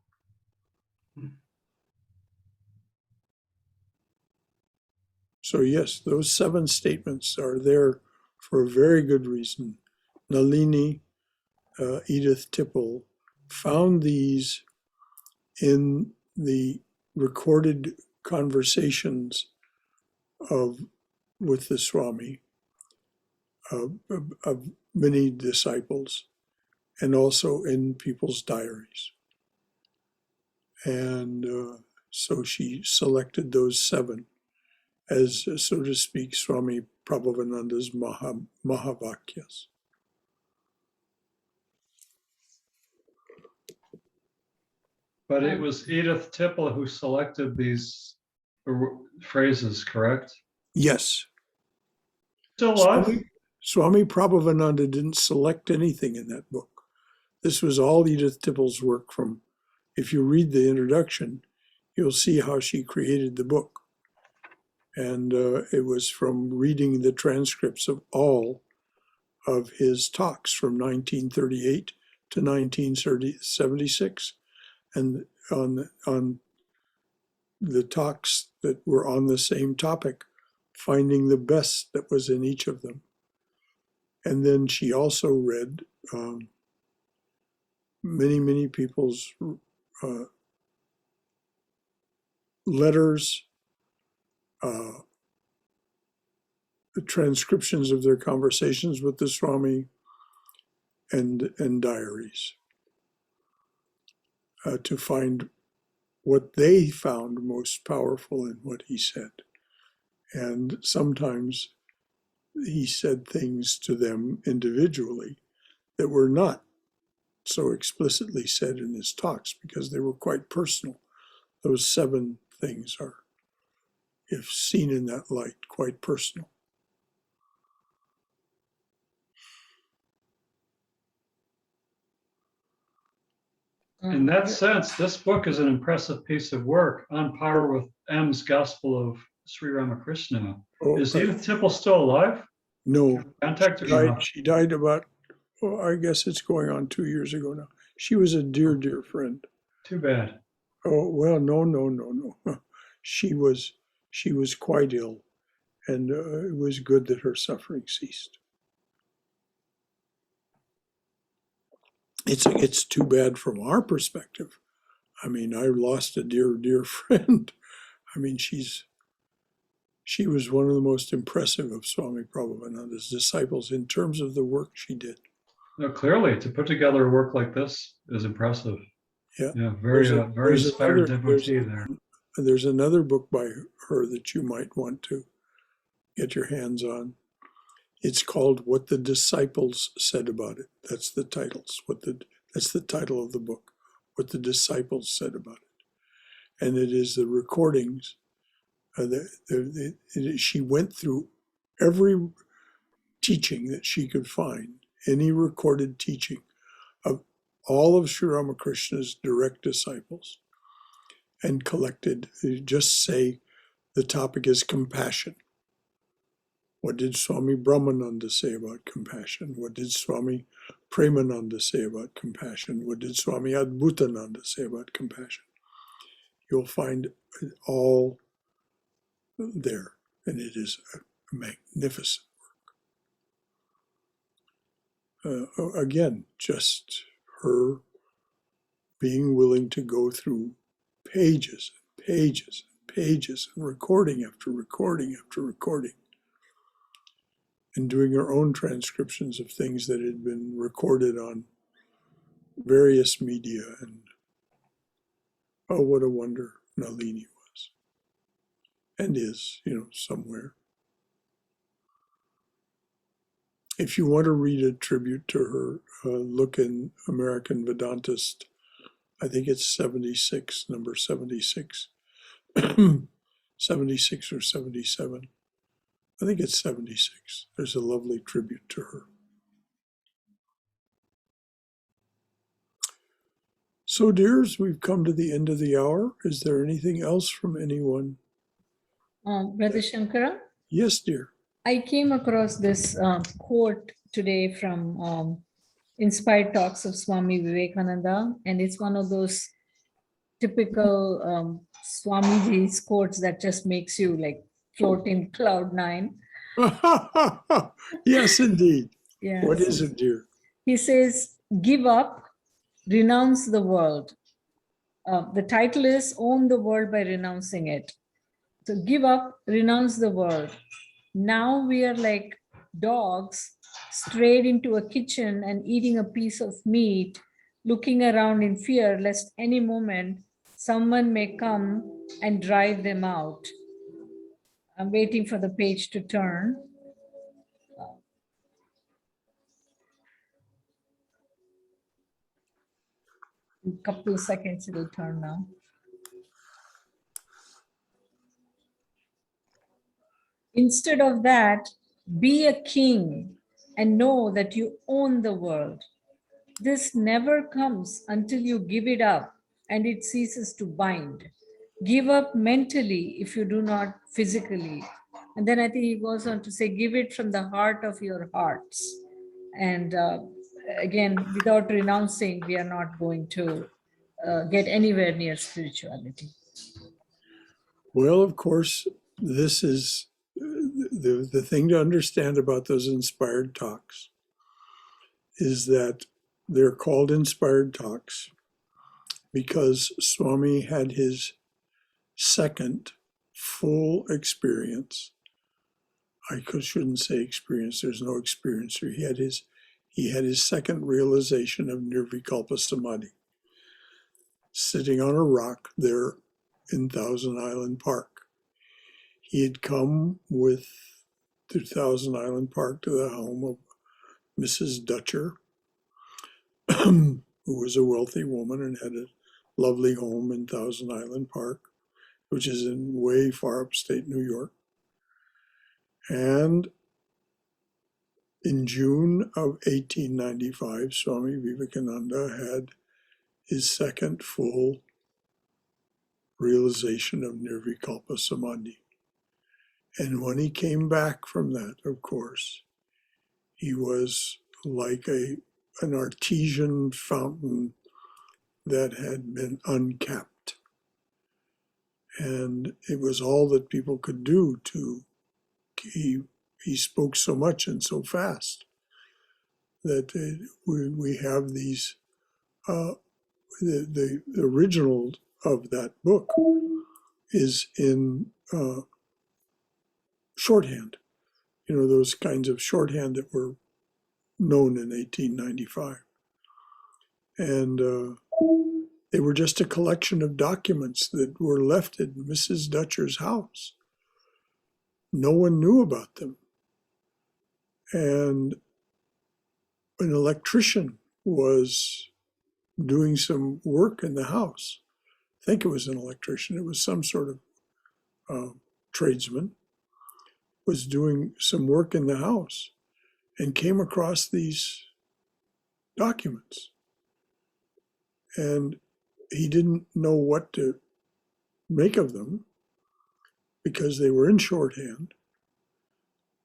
Speaker 1: So yes, those 7 statements are there for a very good reason. Nalini, Edith Tipple, found these in the recorded conversations with the Swami of many disciples, and also in people's diaries. And so she selected those 7 as, so to speak, Swami Prabhavananda's Mahavakyas.
Speaker 2: But it was Edith Tipple who selected these phrases, correct?
Speaker 1: Yes.
Speaker 2: Still alive?
Speaker 1: Swami Prabhavananda didn't select anything in that book. This was all Edith Tipple's work from, if you read the introduction, you'll see how she created the book. And it was from reading the transcripts of all of his talks from 1938 to 1976. And on the talks that were on the same topic, finding the best that was in each of them. And then she also read many people's letters, the transcriptions of their conversations with the Swami, and diaries to find what they found most powerful in what he said. And sometimes he said things to them individually that were not so explicitly said in his talks because they were quite personal. Those 7 things are, if seen in that light, quite personal.
Speaker 2: In that sense, this book is an impressive piece of work on par with M's Gospel of Sri Ramakrishna.
Speaker 1: Oh,
Speaker 2: Is Edith Tipple still alive?
Speaker 1: no,
Speaker 2: Contact her now.
Speaker 1: she died about, I guess it's going on 2 years ago now. She was a dear friend.
Speaker 2: Too bad.
Speaker 1: Oh, well, no. She was quite ill, and it was good that her suffering ceased. It's too bad from our perspective. I mean, I lost a dear friend. I mean, she was one of the most impressive of Swami Prabhavananda's disciples in terms of the work she did.
Speaker 2: No, clearly, to put together a work like this is impressive.
Speaker 1: Yeah,
Speaker 2: very inspired devotee there.
Speaker 1: There's another book by her that you might want to get your hands on. It's called What the Disciples Said About It. That's the titles. That's the title of the book. What the Disciples Said About It, and it is the recordings. She went through every teaching that she could find, any recorded teaching of all of Sri Ramakrishna's direct disciples, and collected. Just say the topic is compassion. What did Swami Brahmananda say about compassion? What did Swami Premananda say about compassion? What did Swami Adbhutananda say about compassion? You'll find it all there, and it is a magnificent work. Again, just her being willing to go through pages and pages and pages and recording after recording after recording, and doing her own transcriptions of things that had been recorded on various media. And oh, what a wonder Nalini was and is, somewhere. If you want to read a tribute to her, look in American Vedantist. I think it's 76, number 76, 76 or 77. I think it's 76. There's a lovely tribute to her. So, dears, we've come to the end of the hour. Is there anything else from anyone?
Speaker 7: Brother Shankara?
Speaker 1: Yes, dear.
Speaker 7: I came across this quote today from Inspired Talks of Swami Vivekananda, and it's one of those typical Swamiji's quotes that just makes you like float in cloud nine.
Speaker 1: Yes, indeed. What
Speaker 7: Yes.
Speaker 1: is it, dear?
Speaker 7: He says, give up, renounce the world. The title is Own the World by Renouncing It. So give up, renounce the world. Now we are like dogs strayed into a kitchen and eating a piece of meat, looking around in fear lest any moment someone may come and drive them out. I'm waiting for the page to turn. In a couple of seconds, it'll turn now. Instead of that, be a king and know that you own the world. This never comes until you give it up and it ceases to bind. Give up mentally if you do not physically. And then I think he goes on to say, give it from the heart of your hearts. And again, without renouncing, we are not going to get anywhere near spirituality.
Speaker 1: Well, of course, this is the thing to understand about those inspired talks is that they're called inspired talks because Swami had his second full experience. I shouldn't say experience, there's no experiencer. He had his second realization of Nirvikalpa Samadhi, sitting on a rock there in Thousand Island Park. He had come to Thousand Island Park to the home of Mrs. Dutcher, who was a wealthy woman and had a lovely home in Thousand Island Park, which is in way far upstate New York. And in June of 1895, Swami Vivekananda had his second full realization of Nirvikalpa Samadhi. And when he came back from that, of course, he was like an artesian fountain that had been uncapped. And it was all that people could do he spoke so much and so fast that we have these, the original of that book is in shorthand, those kinds of shorthand that were known in 1895. And they were just a collection of documents that were left at Mrs. Dutcher's house. No one knew about them. And an electrician was doing some work in the house. I think it was an electrician. It was some sort of tradesman, was doing some work in the house and came across these documents. And he didn't know what to make of them because they were in shorthand.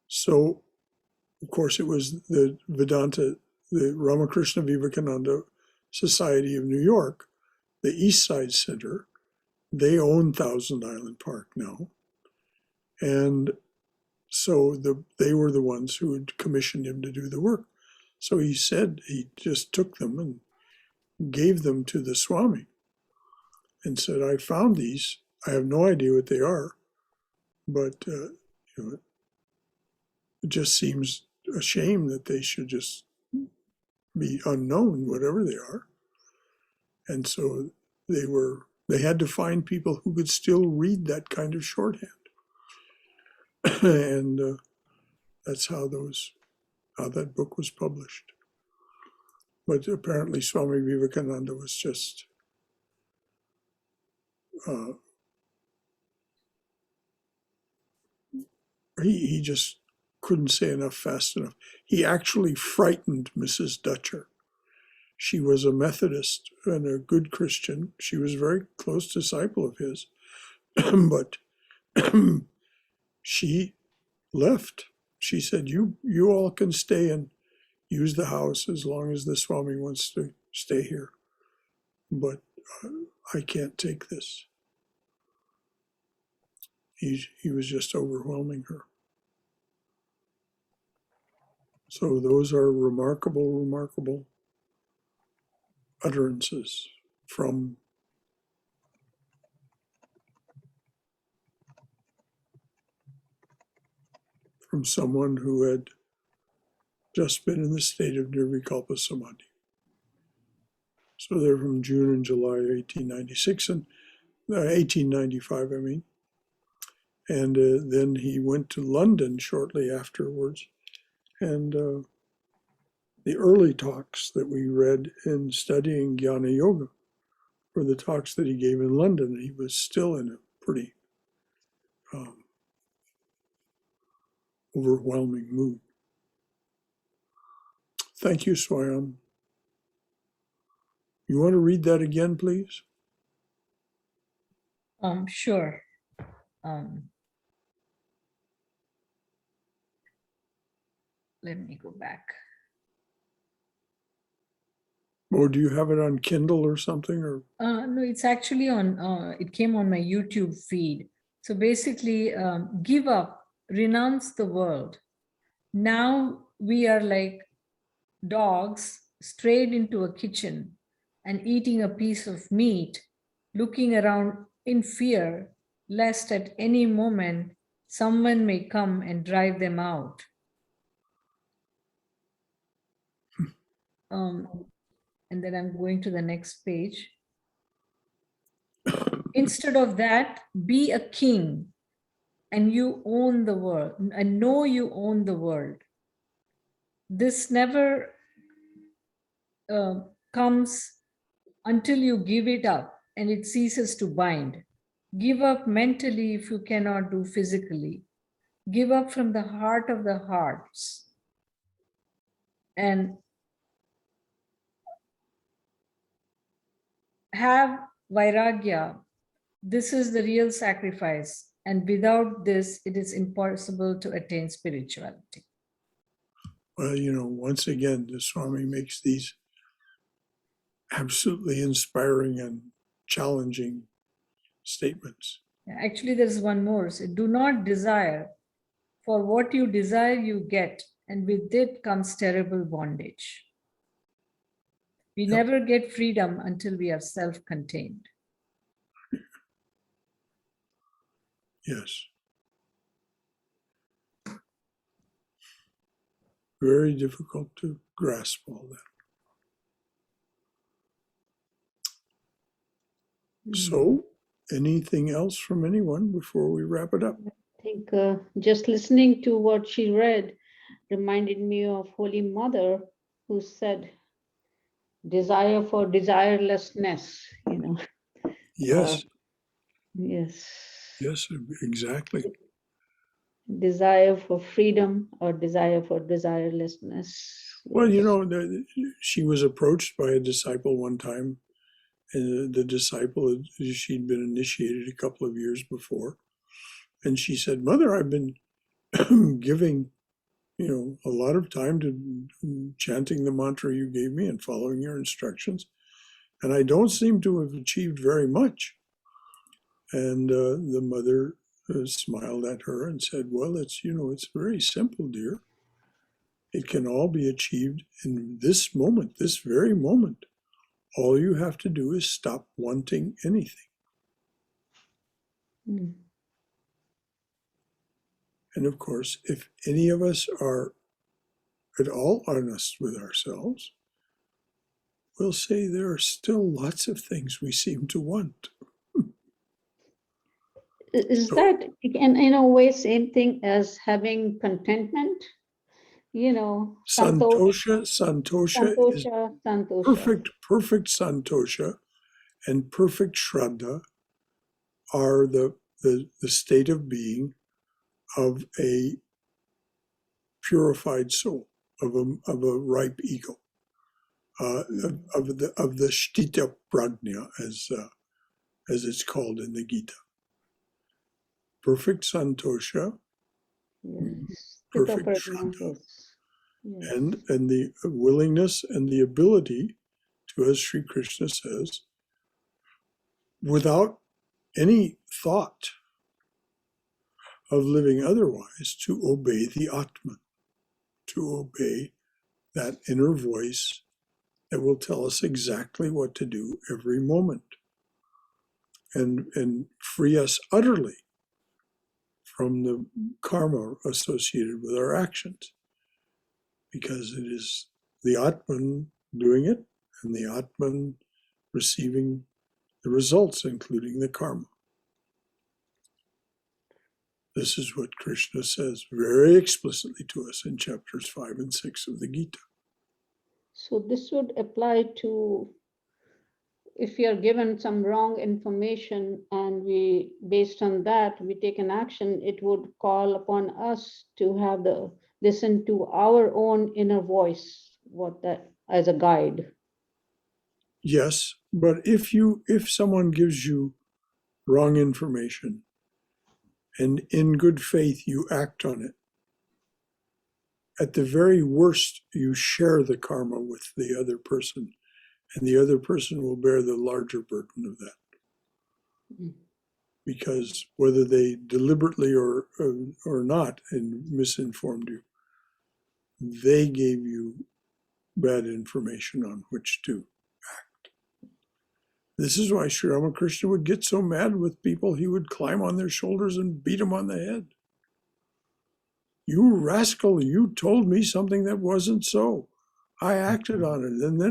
Speaker 1: So, of course, it was the Vedanta, the Ramakrishna Vivekananda Society of New York, the East Side Center. They own Thousand Island Park now. And so they were the ones who had commissioned him to do the work. So he said he just took them and gave them to the Swami and said, I found these. I have no idea what they are, but it just seems a shame that they should just be unknown, whatever they are. And so they had to find people who could still read that kind of shorthand. And that's how that book was published. But apparently Swami Vivekananda was just he just couldn't say enough fast enough. He actually frightened Mrs. Dutcher. She was a Methodist and a good Christian. She was a very close disciple of his. But she left she said, you all can stay and use the house as long as the Swami wants to stay here. But I can't take this. He was just overwhelming her. So those are remarkable, remarkable utterances from someone who had just been in the state of Nirvikalpa Samadhi. So they're from June and July 1896 and 1895, I mean. And then he went to London shortly afterwards. And the early talks that we read in studying Jnana Yoga were the talks that he gave in London. He was still in a pretty overwhelming mood. Thank you, Swayam. You want to read that again, please?
Speaker 7: Sure. Let me go back.
Speaker 1: Or do you have it on Kindle or something? Or
Speaker 7: No, it's actually on, it came on my YouTube feed. So basically, give up, renounce the world. Now we are like dogs strayed into a kitchen and eating a piece of meat, looking around in fear, lest at any moment someone may come and drive them out. And then I'm going to the next page. Instead of that, be a king and you own the world, and know you own the world. This never comes until you give it up and it ceases to bind. Give up mentally if you cannot do physically. Give up from the heart of the hearts. And have vairagya. This is the real sacrifice. And without this, it is impossible to attain spirituality.
Speaker 1: well, once again, the Swami makes these absolutely inspiring and challenging statements.
Speaker 7: Actually, there's one more. So, do not desire. For what you desire, you get. And with it comes terrible bondage. We never get freedom until we are self-contained.
Speaker 1: Yes. Very difficult to grasp all that. So, anything else from anyone before we wrap it up?
Speaker 8: I think just listening to what she read reminded me of Holy Mother, who said, desire for desirelessness,
Speaker 1: Yes.
Speaker 8: Yes.
Speaker 1: Yes, exactly.
Speaker 8: Desire for freedom or desire for desirelessness.
Speaker 1: Well, she was approached by a disciple one time, and the disciple, she'd been initiated a couple of years before. And she said, Mother, I've been giving, a lot of time to chanting the mantra you gave me and following your instructions. And I don't seem to have achieved very much. And the mother smiled at her and said, well, it's very simple, dear. It can all be achieved in this moment, this very moment. All you have to do is stop wanting anything.
Speaker 8: Mm.
Speaker 1: And of course, if any of us are at all honest with ourselves, we'll say there are still lots of things we seem to want.
Speaker 8: Is that, in a way, same thing as having contentment?
Speaker 1: Santosha is
Speaker 8: santosha.
Speaker 1: perfect santosha and perfect shraddha are the state of being of a purified soul, of a ripe ego, of the sthita prajna, as it's called in the Gita. Perfect santosha,
Speaker 8: Yes.
Speaker 1: perfect
Speaker 8: Proper
Speaker 1: Shraddha.
Speaker 8: yes. Yes.
Speaker 1: And the willingness and the ability to, as Sri Krishna says, without any thought of living otherwise, to obey the Atman, to obey that inner voice that will tell us exactly what to do every moment and free us utterly from the karma associated with our actions. Because it is the Atman doing it and the Atman receiving the results, including the karma. This is what Krishna says very explicitly to us in chapters 5 and 6 of the Gita.
Speaker 8: So this would apply to if we are given some wrong information and we, based on that, we take an action, it would call upon us to have the listen to our own inner voice, what that as a guide.
Speaker 1: Yes, but if someone gives you wrong information and in good faith you act on it, at the very worst you share the karma with the other person, and the other person will bear the larger burden of that. Because whether they deliberately or not and misinformed you, they gave you bad information on which to act. This is why Sri Ramakrishna would get so mad with people. He would climb on their shoulders and beat them on the head. You rascal, you told me something that wasn't so. I acted on it, and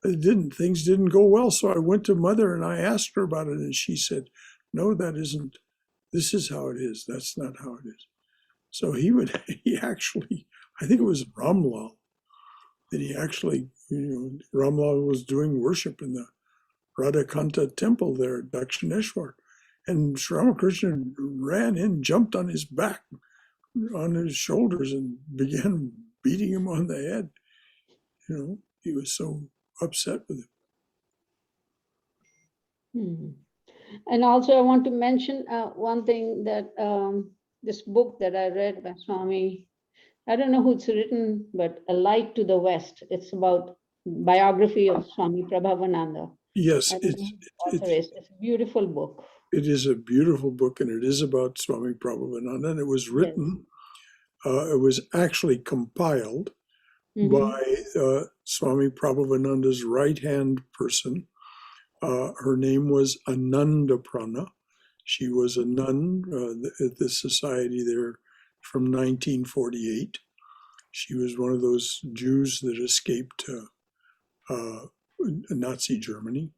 Speaker 1: then things didn't go well. So I went to Mother and I asked her about it, and she said, no, that isn't, this is how it is. That's not how it is. So he actually, I think it was Ramlal, that he actually, Ramlal was doing worship in the Radhakanta temple there at Dakshineshwar. And Sri Ramakrishna ran in, jumped on his back, on his shoulders, and began beating him on the head. He was so upset with him.
Speaker 8: And also I want to mention one thing that this book that I read by Swami, I don't know who it's written, but A Light to the West. It's about biography of Swami Prabhavananda.
Speaker 1: Yes,
Speaker 8: it's a beautiful book.
Speaker 1: It is a beautiful book, and it is about Swami Prabhavananda. And it was written, it was actually compiled by Swami Prabhavananda's right-hand person. Her name was Anandaprana. She was a nun at the society there from 1948. She was one of those Jews that escaped Nazi Germany.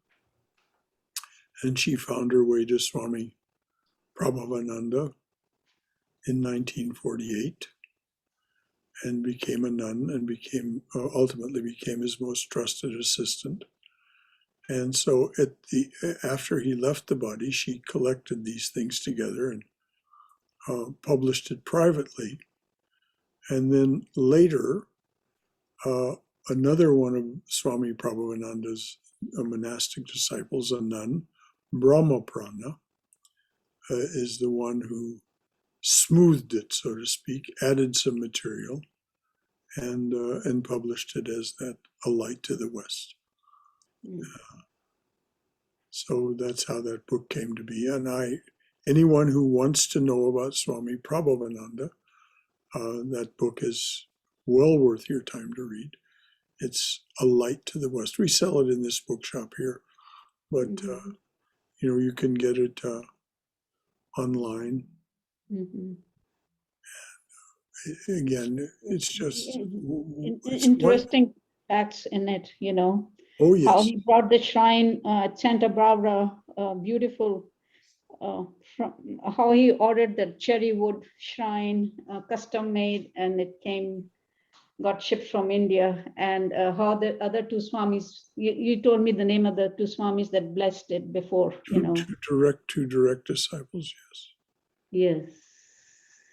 Speaker 1: And she found her way to Swami Prabhavananda in 1948 and became a nun and ultimately became his most trusted assistant. And so after he left the body, she collected these things together and published it privately. And then later, another one of Swami Prabhavananda's monastic disciples, a nun, Brahmaprana, is the one who smoothed it, so to speak, added some material, and published it as A Light to the West. So that's how that book came to be. And anyone who wants to know about Swami Prabhavananda, that book is well worth your time to read. It's A Light to the West. We sell it in this bookshop here, but you can get it online. Again, it's just
Speaker 8: interesting facts in it,
Speaker 1: Oh, yes.
Speaker 8: How he brought the shrine at Santa Barbara, beautiful, how he ordered the cherry wood shrine, custom made, and it got shipped from India, and how the other two Swamis, you told me the name of the two Swamis that blessed it before,
Speaker 1: Two direct disciples, yes.
Speaker 8: Yes.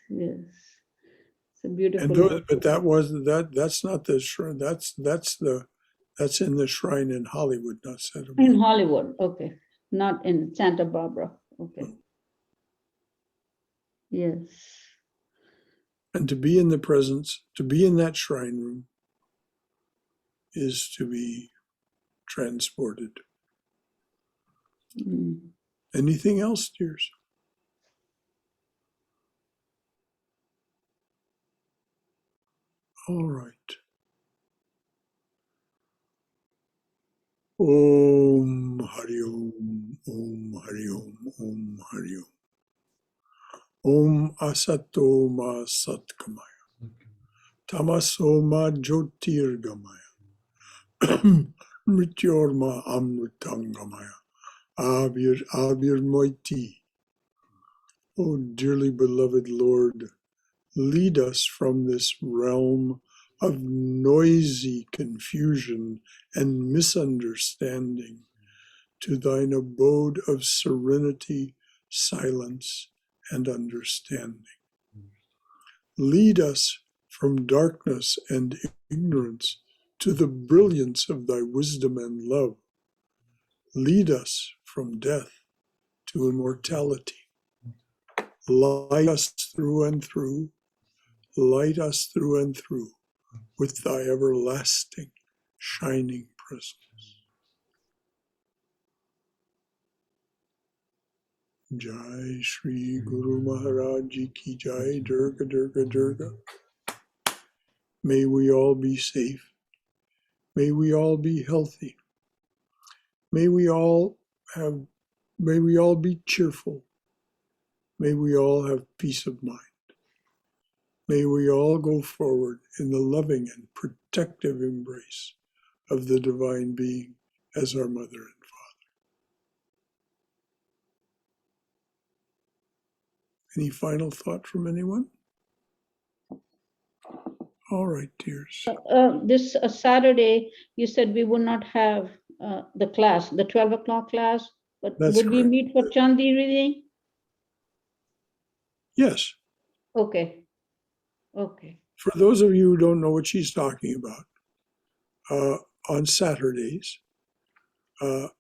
Speaker 8: It's a beautiful.
Speaker 1: But that's not the shrine. That's in the shrine in Hollywood, not Santa Barbara.
Speaker 8: In Hollywood, okay. Not in Santa Barbara, okay. Yes.
Speaker 1: And to be in the presence, to be in that shrine room, is to be transported.
Speaker 8: Mm.
Speaker 1: Anything else, dears? All right. Om Hari Om, Om Hari Om, Om Hari Om. Om Asato Ma Satkamaya, Tamaso Ma Jyotirgamaya, Mrityorma Amritangamaya, Abir Moiti. Oh, dearly beloved Lord, lead us from this realm of noisy confusion and misunderstanding to thine abode of serenity, silence, and understanding. Lead us from darkness and ignorance to the brilliance of thy wisdom and love. Lead us from death to immortality. Light us through and through. Light us through and through with thy everlasting, shining presence. Jai Shri Guru Maharaj Ji Ki Jai, Durga Durga Durga. May we all be safe. May we all be healthy. May we all be cheerful. May we all have peace of mind. May we all go forward in the loving and protective embrace of the Divine Being as our Mother and Father. Any final thought from anyone? All right, dears.
Speaker 8: This Saturday, you said we would not have the class, the 12 o'clock class, but
Speaker 1: That's
Speaker 8: would we
Speaker 1: correct.
Speaker 8: meet for Chandi reading?
Speaker 1: Yes.
Speaker 8: Okay. Okay.
Speaker 1: For those of you who don't know what she's talking about, on Saturdays at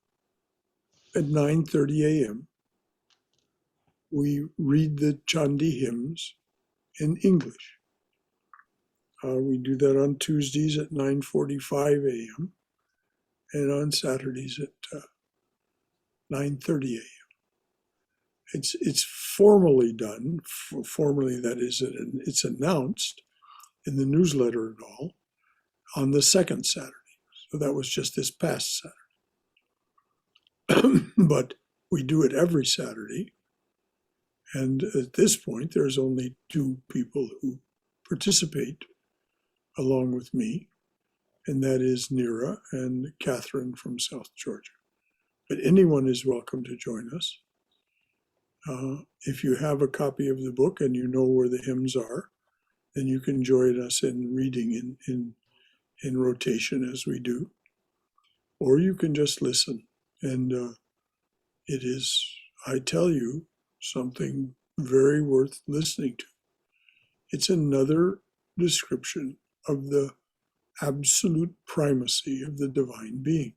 Speaker 1: 9:30 a.m., we read the Chandi Hymns in English. We do that on Tuesdays at 9:45 a.m. and on Saturdays at 9:30 a.m. It's formally done. Formally, that is, it's announced in the newsletter and all on the second Saturday. So that was just this past Saturday. But we do it every Saturday. And at this point, there's only 2 people who participate along with me, and that is Neera and Catherine from South Georgia. But anyone is welcome to join us. If you have a copy of the book and you know where the hymns are, then you can join us in reading in rotation as we do. Or you can just listen. And it is, I tell you, something very worth listening to. It's another description of the absolute primacy of the divine being.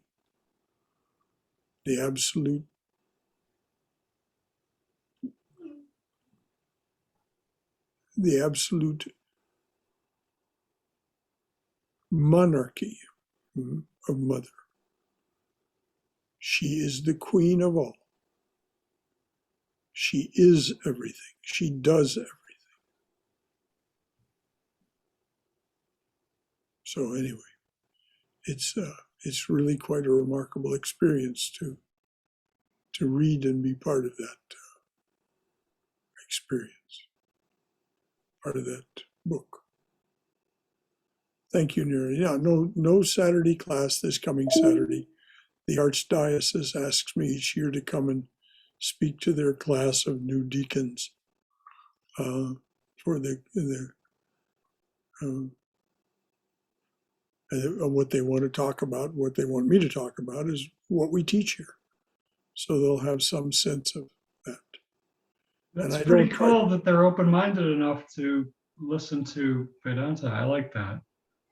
Speaker 1: The absolute monarchy of Mother. She is the queen of all. She is everything. She does everything. So anyway, it's really quite a remarkable experience to read and be part of that experience, part of that book. Thank you, Neera. Yeah, no Saturday class this coming Saturday. The Archdiocese asks me each year to come and speak to their class of new deacons for what they want to talk about. What they want me to talk about is what we teach here. So they'll have some sense of that.
Speaker 2: That's pretty cool that they're open-minded enough to listen to Vedanta. I like that.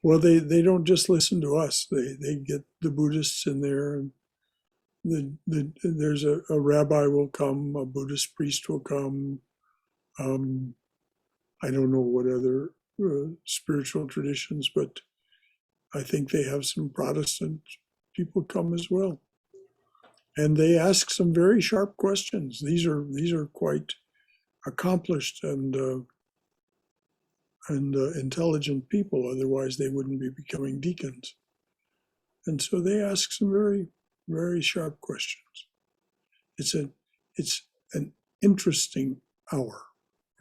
Speaker 1: Well, they don't just listen to us. They get the Buddhists in there, and there's a rabbi will come, a Buddhist priest will come. I don't know what other spiritual traditions, but I think they have some Protestant people come as well. And they ask some very sharp questions. These are quite accomplished and intelligent people. Otherwise, they wouldn't be becoming deacons. And so they ask some very, very sharp questions. It's an interesting hour,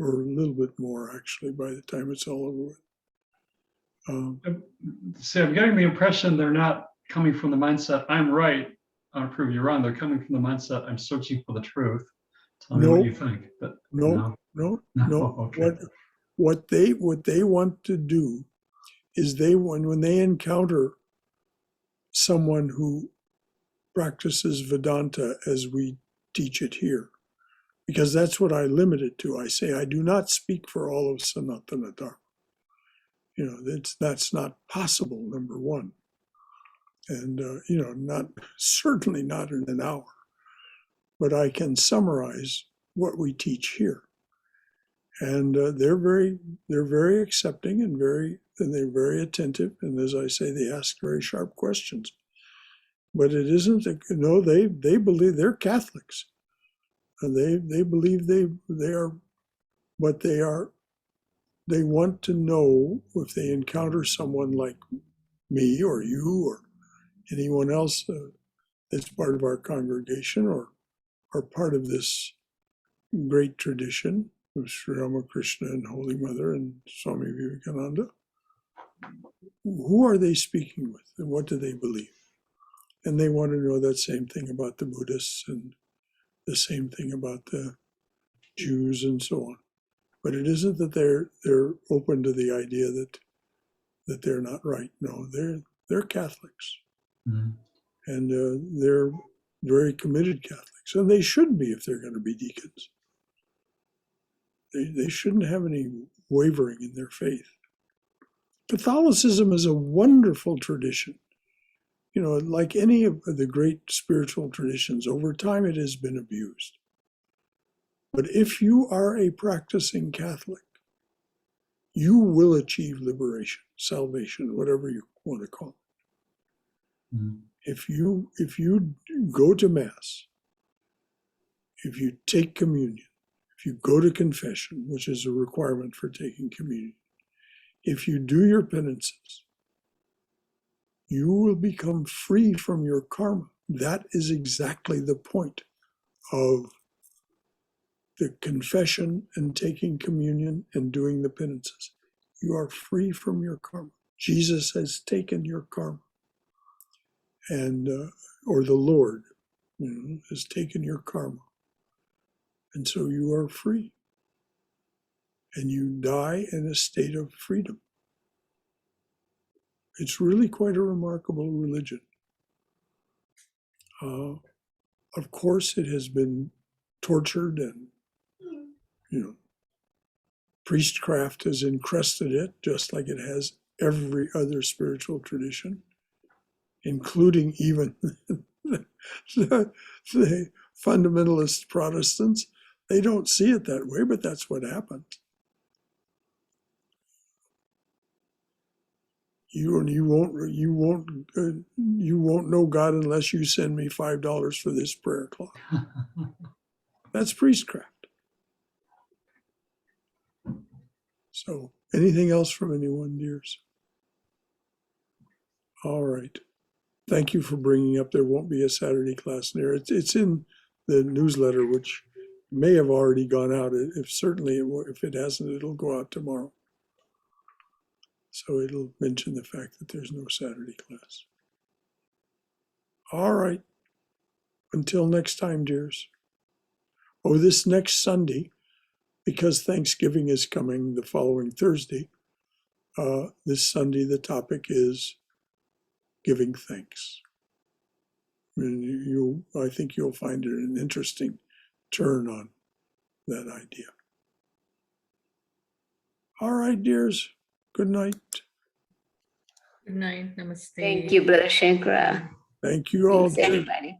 Speaker 1: or a little bit more actually, by the time it's all over with.
Speaker 2: See, I'm getting the impression they're not coming from the mindset, I'm right, I'll prove you wrong. They're coming from the mindset, I'm searching for the truth. Tell me what you think. But
Speaker 1: No.
Speaker 2: Okay.
Speaker 1: What they want to do is when they encounter someone who practices Vedanta as we teach it here, because that's what I limit it to. I say I do not speak for all of Sanatana Dharma. You know, that's not possible, number one. And, certainly not in an hour. But I can summarize what we teach here. And they're very accepting and they're very attentive. And as I say, they ask very sharp questions. But it isn't, they believe they're Catholics. And they believe they are what they are. They want to know if they encounter someone like me or you or anyone else that's part of our congregation or part of this great tradition of Sri Ramakrishna and Holy Mother and Swami Vivekananda. Who are they speaking with and what do they believe? And they want to know that same thing about the Buddhists and the same thing about the Jews and so on. But it isn't that they're open to the idea that they're not right. No, they're Catholics. Mm-hmm. And they're very committed Catholics. And they should be if they're going to be deacons. They shouldn't have any wavering in their faith. Catholicism is a wonderful tradition. You know, like any of the great spiritual traditions, over time it has been abused. But if you are a practicing Catholic, you will achieve liberation, salvation, whatever you want to call it. Mm-hmm. If you go to Mass, if you take communion, if you go to confession, which is a requirement for taking communion, if you do your penances, you will become free from your karma. That is exactly the point of the confession and taking communion and doing the penances. You are free from your karma. Jesus has taken your karma. And, or the Lord, has taken your karma. And so you are free. And you die in a state of freedom. It's really quite a remarkable religion. Of course, it has been tortured and, priestcraft has encrusted it, just like it has every other spiritual tradition, including even the fundamentalist Protestants. They don't see it that way, but that's what happened. You won't know God unless you send me $5 for this prayer cloth. That's priestcraft. So, anything else from anyone, dears? All right. Thank you for bringing up. There won't be a Saturday class there. It's in the newsletter, which may have already gone out. If it hasn't, it'll go out tomorrow. So it'll mention the fact that there's no Saturday class. All right. Until next time, dears. Oh, this next Sunday, because Thanksgiving is coming the following Thursday, this Sunday the topic is giving thanks. And I think you'll find it an interesting turn on that idea. All right, dears. Good night.
Speaker 7: Good night. Namaste.
Speaker 9: Thank you, Brother Shankara.
Speaker 1: Thank you all.
Speaker 9: Thanks, everybody.